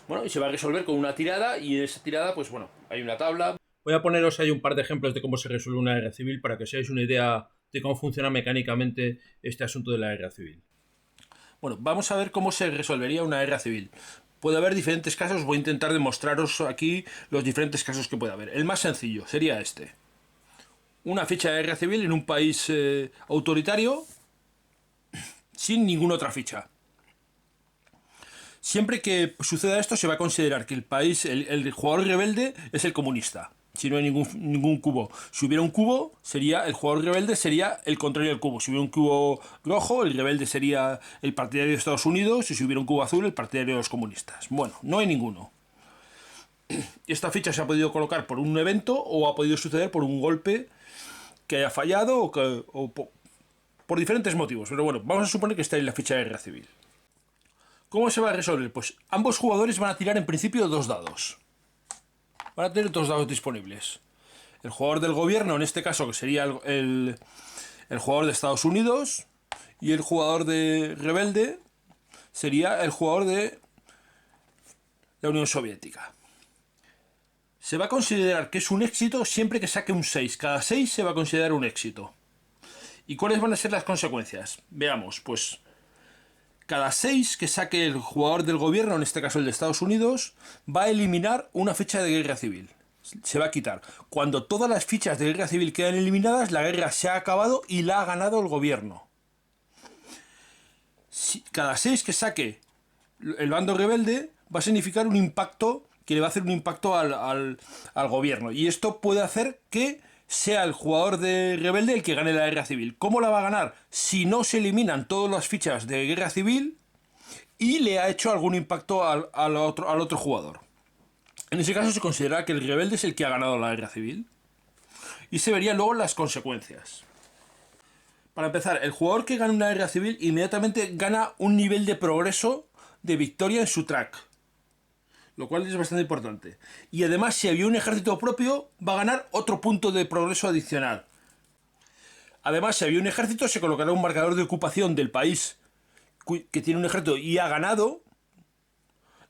Bueno, y se va a resolver con una tirada y en esa tirada, pues bueno, hay una tabla. Voy a poneros ahí un par de ejemplos de cómo se resuelve una guerra civil para que os hagáis una idea de cómo funciona mecánicamente este asunto de la guerra civil. Bueno, vamos a ver cómo se resolvería una guerra civil. Puede haber diferentes casos, voy a intentar demostraros aquí los diferentes casos que puede haber. El más sencillo sería este. Una ficha de guerra civil en un país autoritario sin ninguna otra ficha. Siempre que suceda esto se va a considerar que el país, el jugador rebelde es el comunista. Si no hay ningún cubo. Si hubiera un cubo, el jugador rebelde sería el contrario del cubo. Si hubiera un cubo rojo, el rebelde sería el partidario de Estados Unidos. Y si hubiera un cubo azul, el partidario de los comunistas. Bueno, no hay ninguno. Esta ficha se ha podido colocar por un evento o ha podido suceder por un golpe que haya fallado o por diferentes motivos. Pero bueno, vamos a suponer que está en la ficha de guerra civil. ¿Cómo se va a resolver? Pues ambos jugadores van a tirar en principio 2 dados. Van a tener 2 dados disponibles. El jugador del gobierno, en este caso, que sería el jugador de Estados Unidos, y el jugador de rebelde sería el jugador de la Unión Soviética. Se va a considerar que es un éxito siempre que saque un 6. Cada 6 se va a considerar un éxito. ¿Y cuáles van a ser las consecuencias? Veamos, pues cada 6 que saque el jugador del gobierno, en este caso el de Estados Unidos, va a eliminar una ficha de guerra civil. Se va a quitar. Cuando todas las fichas de guerra civil quedan eliminadas, la guerra se ha acabado y la ha ganado el gobierno. Cada 6 que saque el bando rebelde va a significar un impacto que le va a hacer un impacto al gobierno. Y esto puede hacer que sea el jugador de rebelde el que gane la guerra civil. ¿Cómo la va a ganar? Si no se eliminan todas las fichas de guerra civil y le ha hecho algún impacto al otro jugador. En ese caso se considera que el rebelde es el que ha ganado la guerra civil. Y se verían luego las consecuencias. Para empezar, el jugador que gana una guerra civil inmediatamente gana un nivel de progreso de victoria en su track. Lo cual es bastante importante. Y además, si había un ejército propio, va a ganar otro punto de progreso adicional. Además, si había un ejército, se colocará un marcador de ocupación del país que tiene un ejército y ha ganado.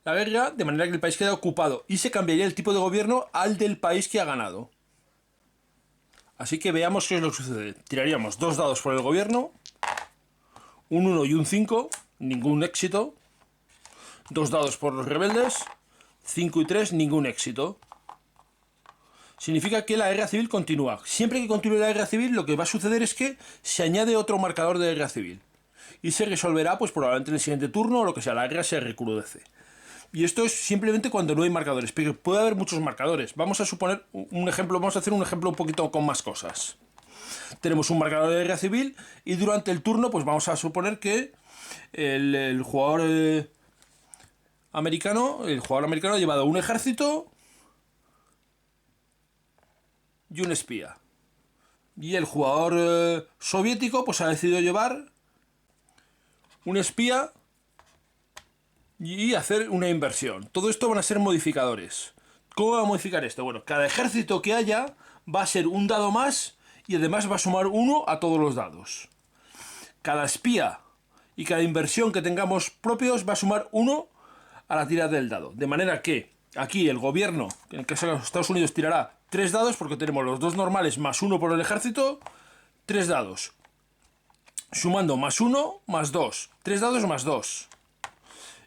la guerra, de manera que el país queda ocupado y se cambiaría el tipo de gobierno al del país que ha ganado. Así que veamos qué es lo que sucede. Tiraríamos 2 dados por el gobierno, un 1 y un 5, ningún éxito. 2 dados por los rebeldes, 5 y 3, ningún éxito. Significa que la guerra civil continúa. Siempre que continúe la guerra civil, lo que va a suceder es que se añade otro marcador de guerra civil. Y se resolverá, pues probablemente en el siguiente turno o lo que sea, la guerra se recrudece. Y esto es simplemente cuando no hay marcadores, pero puede haber muchos marcadores. Vamos a suponer un ejemplo, vamos a hacer un ejemplo un poquito con más cosas. Tenemos un marcador de guerra civil y durante el turno, pues vamos a suponer que el jugador americano ha llevado un ejército y un espía. Y el jugador soviético pues ha decidido llevar un espía y hacer una inversión. Todo esto van a ser modificadores. ¿Cómo va a modificar esto? Bueno, cada ejército que haya va a ser un dado más y además va a sumar 1 a todos los dados. Cada espía y cada inversión que tengamos propios va a sumar 1 a la tirada del dado. De manera que aquí el gobierno, en el caso de los Estados Unidos, tirará 3 dados porque tenemos los 2 normales más 1 por el ejército, 3 dados. Sumando más 1 más 2. 3 dados más 2.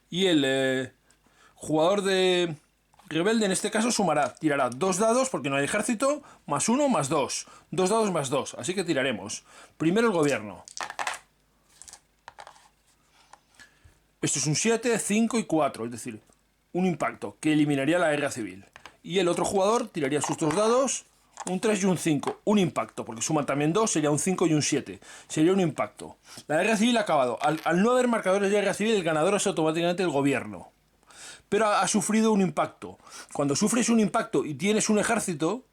Y el jugador de rebelde en este caso tirará 2 dados porque no hay ejército, más 1 más 2. 2 dados más 2. Así que tiraremos. Primero el gobierno. Esto es un 7, 5 y 4, es decir, un impacto que eliminaría la guerra civil. Y el otro jugador tiraría sus 2 dados, un 3 y un 5, un impacto, porque suman también 2, sería un 5 y un 7. Sería un impacto. La guerra civil ha acabado. Al no haber marcadores de guerra civil, el ganador es automáticamente el gobierno. Pero ha sufrido un impacto. Cuando sufres un impacto y tienes un ejército,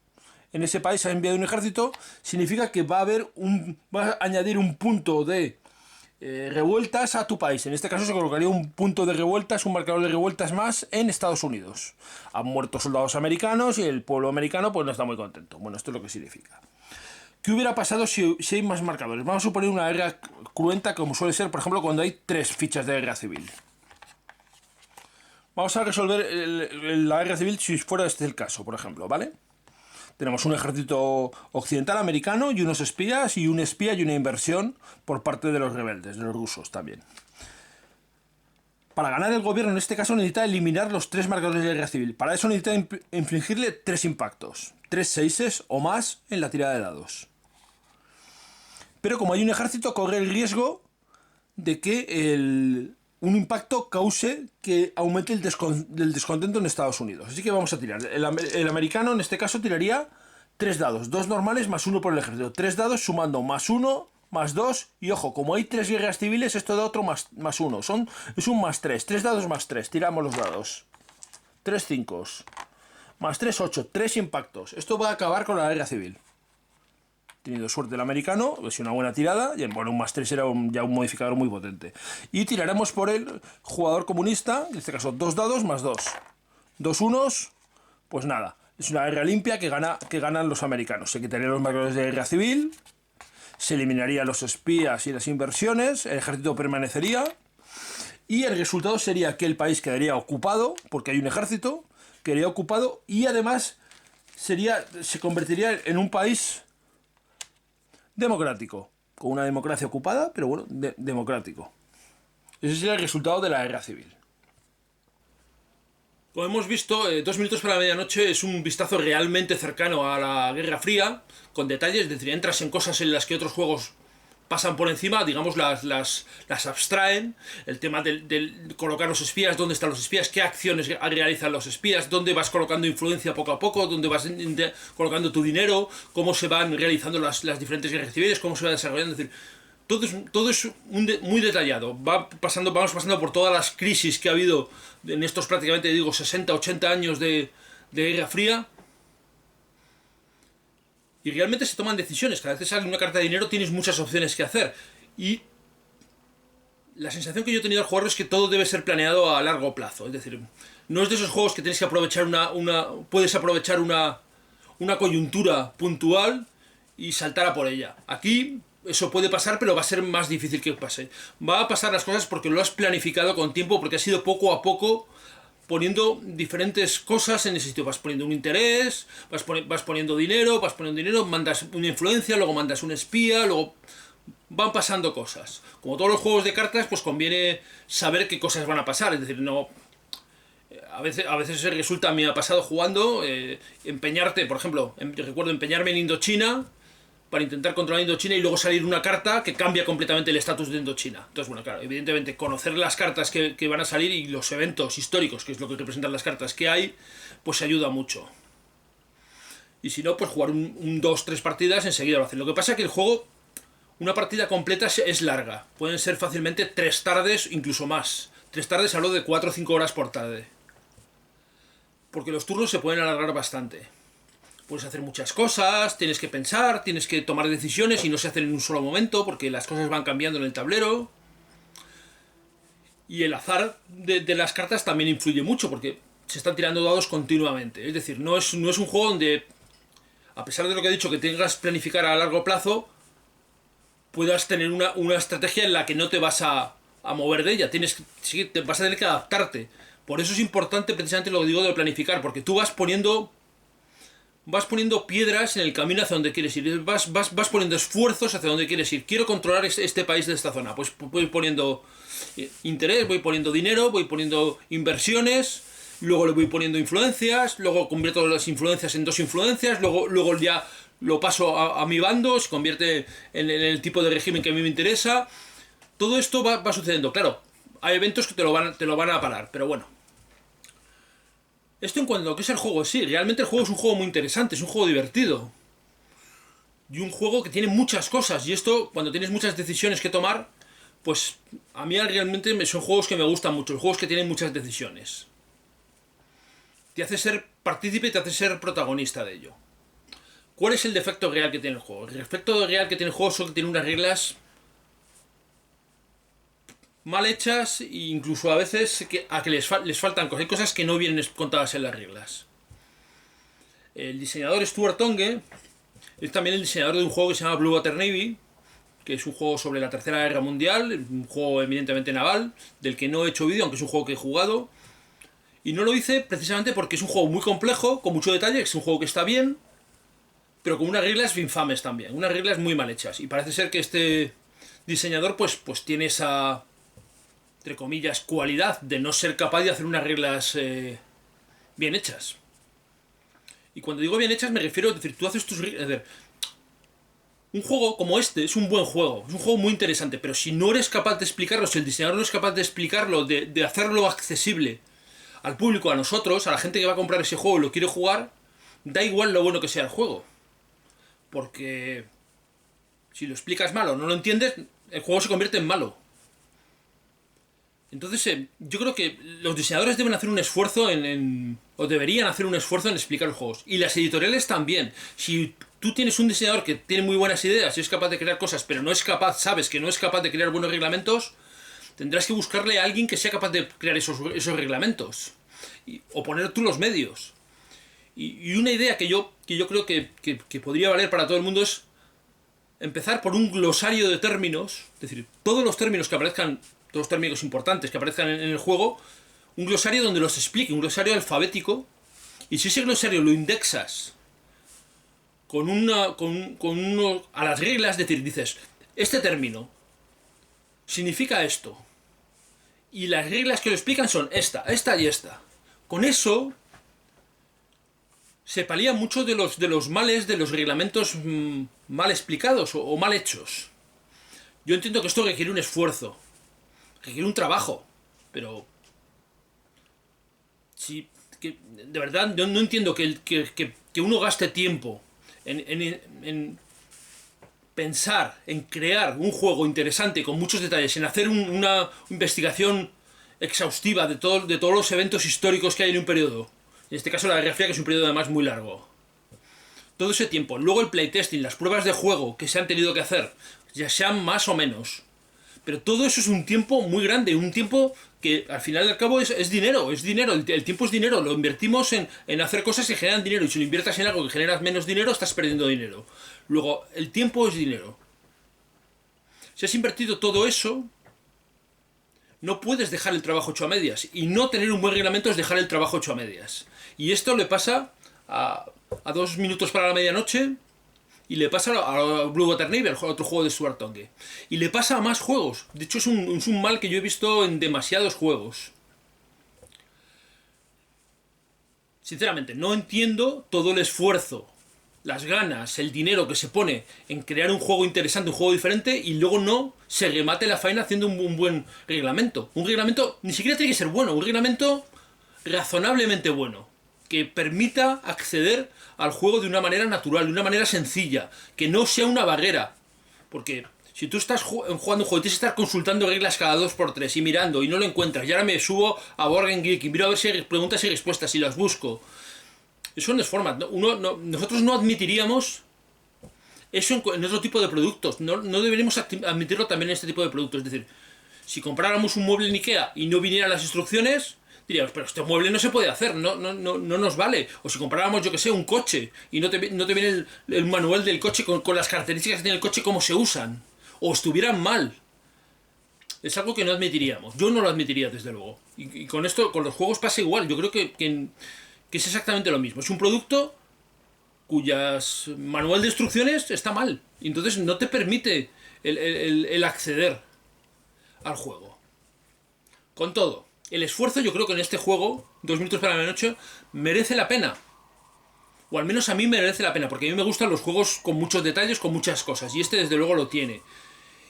en ese país ha enviado un ejército, significa que va a añadir un punto de revueltas a tu país. En este caso se colocaría un punto de revueltas, un marcador de revueltas más en Estados Unidos. Han muerto soldados americanos y el pueblo americano pues no está muy contento. Bueno, esto es lo que significa. ¿Qué hubiera pasado si hay más marcadores? Vamos a suponer una guerra cruenta como suele ser, por ejemplo, cuando hay 3 fichas de guerra civil. Vamos a resolver la guerra civil si fuera este el caso, por ejemplo, ¿vale? Tenemos un ejército occidental americano y unos espías y un espía y una inversión por parte de los rebeldes, de los rusos también. Para ganar el gobierno en este caso necesita eliminar los 3 marcadores de guerra civil. Para eso necesita infligirle 3 impactos, 3 seises o más en la tirada de dados. Pero como hay un ejército corre el riesgo de que un impacto cause que aumente el descontento en Estados Unidos. Así que vamos a tirar. El americano en este caso tiraría 3 dados. 2 normales más 1 por el ejército. 3 dados sumando más 1, más 2. Y ojo, como hay 3 guerras civiles, esto da otro más 1. Es un más 3. 3 dados más 3. Tiramos los dados. 3 5. Más 3, 8. 3 impactos. Esto va a acabar con la guerra civil. Tenido suerte el americano, es una buena tirada, y bueno, un más 3 era ya un modificador muy potente. Y tiraremos por el jugador comunista, en este caso 2 dados más 2. 2 unos, pues nada, es una guerra limpia que ganan los americanos. Se quitarían los marcadores de guerra civil, se eliminarían los espías y las inversiones, el ejército permanecería, y el resultado sería que el país quedaría ocupado, porque hay un ejército, quedaría ocupado, y además se convertiría en un país democrático, con una democracia ocupada, pero bueno, democrático. Ese sería el resultado de la guerra civil. Como hemos visto, 2 minutos para la medianoche es un vistazo realmente cercano a la Guerra Fría, con detalles, es decir, entras en cosas en las que otros juegos pasan por encima, digamos, las abstraen. El tema de colocar los espías, dónde están los espías, qué acciones realizan los espías, dónde vas colocando influencia poco a poco, dónde vas colocando tu dinero, cómo se van realizando las diferentes guerras civiles, cómo se va desarrollando. Es decir, todo es muy detallado. Vamos pasando por todas las crisis que ha habido en estos prácticamente, 60, 80 años de Guerra Fría. Y realmente se toman decisiones. Cada vez que sale una carta de dinero tienes muchas opciones que hacer. Y la sensación que yo he tenido al jugarlo es que todo debe ser planeado a largo plazo. Es decir, no es de esos juegos que tienes que aprovechar puedes aprovechar una coyuntura puntual y saltar a por ella. Aquí eso puede pasar, pero va a ser más difícil que pase. Va a pasar las cosas porque lo has planificado con tiempo, porque has ido poco a poco poniendo diferentes cosas en ese sitio. Vas poniendo un interés, vas poniendo dinero, mandas una influencia, luego mandas un espía, luego van pasando cosas. Como todos los juegos de cartas, pues conviene saber qué cosas van a pasar. Es decir, no... A veces resulta, a mí me ha pasado jugando, empeñarte, por ejemplo, recuerdo empeñarme en Indochina para intentar controlar Indochina y luego salir una carta que cambia completamente el estatus de Indochina. Entonces, bueno, claro, evidentemente conocer las cartas que van a salir y los eventos históricos, que es lo que representan las cartas que hay, pues ayuda mucho. Y si no, pues jugar un 2-3 partidas enseguida lo hace. Lo que pasa es que el juego, una partida completa es larga. Pueden ser fácilmente 3 tardes, incluso más. 3 tardes hablo de 4 o 5 horas por tarde. Porque los turnos se pueden alargar bastante. Puedes hacer muchas cosas, tienes que pensar, tienes que tomar decisiones y no se hacen en un solo momento porque las cosas van cambiando en el tablero. Y el azar de las cartas también influye mucho porque se están tirando dados continuamente. Es decir, no es un juego donde, a pesar de lo que he dicho, que tengas que planificar a largo plazo, puedas tener una estrategia en la que no te vas a mover de ella. Te vas a tener que adaptarte. Por eso es importante precisamente lo que digo de planificar, porque tú vas poniendo piedras en el camino hacia donde quieres ir, vas poniendo esfuerzos hacia donde quieres ir. Quiero controlar este país de esta zona, pues voy poniendo interés, voy poniendo dinero, voy poniendo inversiones, luego le voy poniendo influencias, luego convierto las influencias en 2 influencias, luego ya lo paso a mi bando, se convierte en el tipo de régimen que a mí me interesa. Todo esto va sucediendo, claro. Hay eventos que te lo van a parar, pero bueno. Esto en cuanto a lo que es el juego, sí, realmente el juego es un juego muy interesante, es un juego divertido. Y un juego que tiene muchas cosas, y esto, cuando tienes muchas decisiones que tomar, pues a mí realmente son juegos que me gustan mucho, los juegos que tienen muchas decisiones. Te hace ser partícipe, te hace ser protagonista de ello. ¿Cuál es el defecto real que tiene el juego? El defecto real que tiene el juego es que tiene unas reglas mal hechas e incluso a veces que les faltan cosas. Hay cosas que no vienen contadas en las reglas. El diseñador Stuart Tonge es también el diseñador de un juego que se llama Blue Water Navy, que es un juego sobre la Tercera Guerra Mundial, un juego eminentemente naval, del que no he hecho vídeo, aunque es un juego que he jugado. Y no lo hice precisamente porque es un juego muy complejo, con mucho detalle, es un juego que está bien, pero con unas reglas infames también, unas reglas muy mal hechas. Y parece ser que este diseñador pues tiene esa, entre comillas, cualidad de no ser capaz de hacer unas reglas bien hechas. Y cuando digo bien hechas me refiero a decir, tú haces tus reglas... Es decir, un juego como este es un buen juego, es un juego muy interesante, pero si no eres capaz de explicarlo, si el diseñador no es capaz de explicarlo, de hacerlo accesible al público, a nosotros, a la gente que va a comprar ese juego y lo quiere jugar, da igual lo bueno que sea el juego. Porque si lo explicas mal o no lo entiendes, el juego se convierte en malo. Entonces, yo creo que los diseñadores deben hacer un esfuerzo o deberían hacer un esfuerzo en explicar los juegos. Y las editoriales también. Si tú tienes un diseñador que tiene muy buenas ideas y es capaz de crear cosas, pero no es capaz, sabes que no es capaz de crear buenos reglamentos, tendrás que buscarle a alguien que sea capaz de crear esos reglamentos. O poner tú los medios. Y una idea que yo creo que podría valer para todo el mundo es empezar por un glosario de términos. Es decir, todos los términos que aparezcan, todos los términos importantes que aparezcan en el juego, un glosario donde los explique, un glosario alfabético. Y si ese glosario lo indexas con uno a las reglas, es decir, dices, este término significa esto. Y las reglas que lo explican son esta y esta. Con eso se palía mucho de los males de los reglamentos mal explicados o mal hechos. Yo entiendo que esto requiere un esfuerzo, requiere un trabajo, pero sí, de verdad yo no entiendo que uno gaste tiempo en pensar, en crear un juego interesante con muchos detalles, en hacer una investigación exhaustiva de todos los eventos históricos que hay en un periodo. En este caso la Guerra Fría, que es un periodo además muy largo. Todo ese tiempo, luego el playtesting, las pruebas de juego que se han tenido que hacer, ya sean más o menos. Pero todo eso es un tiempo muy grande, un tiempo que al final y al cabo es dinero, el tiempo es dinero, lo invertimos en hacer cosas que generan dinero, y si lo inviertas en algo que generas menos dinero, estás perdiendo dinero. Luego, el tiempo es dinero. Si has invertido todo eso, No puedes dejar el trabajo hecho a medias. Y no tener un buen reglamento es dejar el trabajo hecho a medias. Y esto le pasa a 2 minutos para la medianoche. Y le pasa a Blue Water Neighbor, otro juego de Stuart Tonge. Y le pasa a más juegos. De hecho, es un mal que yo he visto en demasiados juegos. Sinceramente, no entiendo todo el esfuerzo, las ganas, el dinero que se pone en crear un juego interesante, un juego diferente, y luego no se remate la faena haciendo un buen reglamento. Un reglamento ni siquiera tiene que ser bueno, un reglamento razonablemente bueno, que permita acceder al juego de una manera natural, de una manera sencilla, que no sea una barrera. Porque si tú estás jugando un juego y tienes que estar consultando reglas cada 2x3 y mirando y no lo encuentras, y ahora me subo a Board Game Geek y miro a ver si hay preguntas y respuestas y las busco. Eso no es forma. Nosotros no admitiríamos eso en otro tipo de productos. No deberíamos admitirlo también en este tipo de productos. Es decir, si compráramos un mueble en Ikea y no vinieran las instrucciones, diríamos, pero este mueble no se puede hacer, no nos vale. O si compráramos, yo que sé, un coche y no te viene el manual del coche con las características que tiene el coche, cómo se usan, o estuvieran mal. Es algo que no admitiríamos. Yo no lo admitiría, desde luego. Y con esto, con los juegos pasa igual. Yo creo que es exactamente lo mismo. Es un producto cuyas manual de instrucciones está mal. Y entonces no te permite el acceder al juego. Con todo, el esfuerzo, yo creo que en este juego, 2 minutos para la noche, merece la pena. O al menos a mí merece la pena, porque a mí me gustan los juegos con muchos detalles, con muchas cosas. Y este desde luego lo tiene.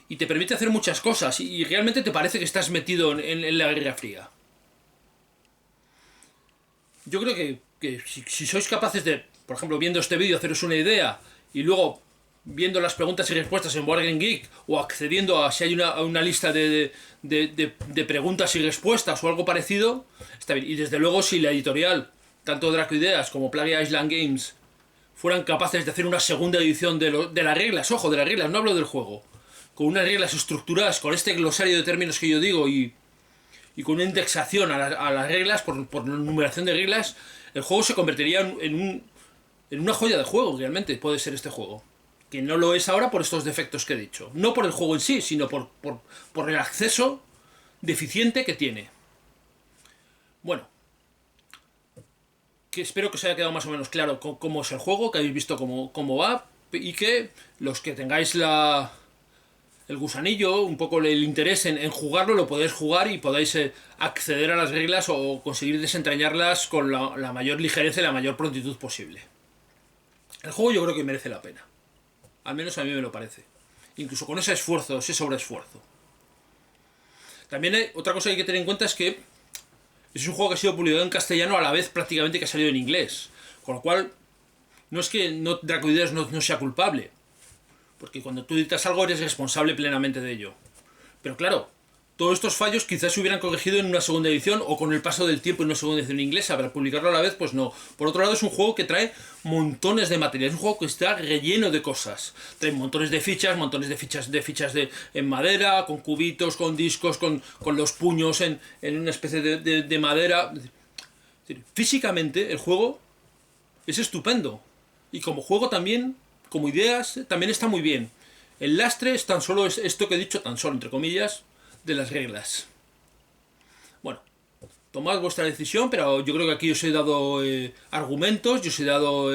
Y te permite hacer muchas cosas. Y realmente te parece que estás metido en la Guerra Fría. Yo creo que si sois capaces de, por ejemplo, viendo este vídeo, haceros una idea, y luego viendo las preguntas y respuestas en Board Game Geek, o accediendo a si hay una lista de preguntas y respuestas o algo parecido, está bien. Y desde luego, si la editorial, tanto Draco Ideas como Plague Island Games, fueran capaces de hacer una segunda edición de las reglas, ojo, de las reglas, no hablo del juego, con unas reglas estructuradas, con este glosario de términos que yo digo, y con una indexación a las reglas, por numeración de reglas, el juego se convertiría en una joya de juego, realmente, puede ser este juego. Que no lo es ahora por estos defectos que he dicho. No por el juego en sí, sino por el acceso deficiente que tiene. Bueno, que espero que os haya quedado más o menos claro cómo es el juego, que habéis visto cómo va, y que los que tengáis el gusanillo, un poco el interés en jugarlo, lo podéis jugar y podáis acceder a las reglas o conseguir desentrañarlas con la mayor ligereza y la mayor prontitud posible. El juego yo creo que merece la pena. Al menos a mí me lo parece. Incluso con ese esfuerzo, ese sobreesfuerzo. También otra cosa que hay que tener en cuenta es que es un juego que ha sido publicado en castellano a la vez prácticamente que ha salido en inglés. Con lo cual, no es que Draco Ideas no sea culpable. Porque cuando tú editas algo eres responsable plenamente de ello. Pero claro, todos estos fallos quizás se hubieran corregido en una segunda edición o con el paso del tiempo en una segunda edición inglesa. Para publicarlo a la vez, pues no. Por otro lado, es un juego que trae montones de material. Es un juego que está relleno de cosas. Trae montones de fichas en madera, con cubitos, con discos, con los puños en una especie de madera. Es decir, físicamente el juego es estupendo. Y como juego también, como ideas, también está muy bien. El lastre es tan solo esto que he dicho, tan solo entre comillas, de las reglas. Bueno, tomad vuestra decisión, pero yo creo que aquí os he dado argumentos, yo os he dado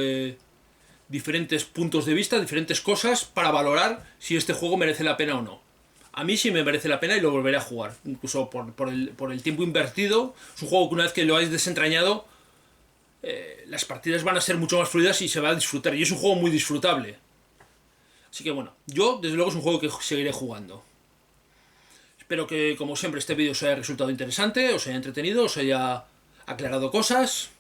diferentes puntos de vista, diferentes cosas para valorar si este juego merece la pena o no. A mí sí me merece la pena y lo volveré a jugar, incluso por el tiempo invertido. Es un juego que una vez que lo hayáis desentrañado, las partidas van a ser mucho más fluidas y se va a disfrutar. Y es un juego muy disfrutable. Así que bueno, yo desde luego es un juego que seguiré jugando. Espero que, como siempre, este vídeo os haya resultado interesante, os haya entretenido, os haya aclarado cosas.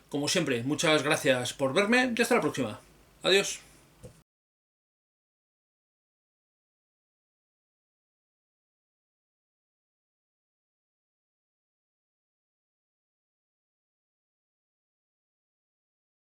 Como siempre, muchas gracias por verme y hasta la próxima. Adiós.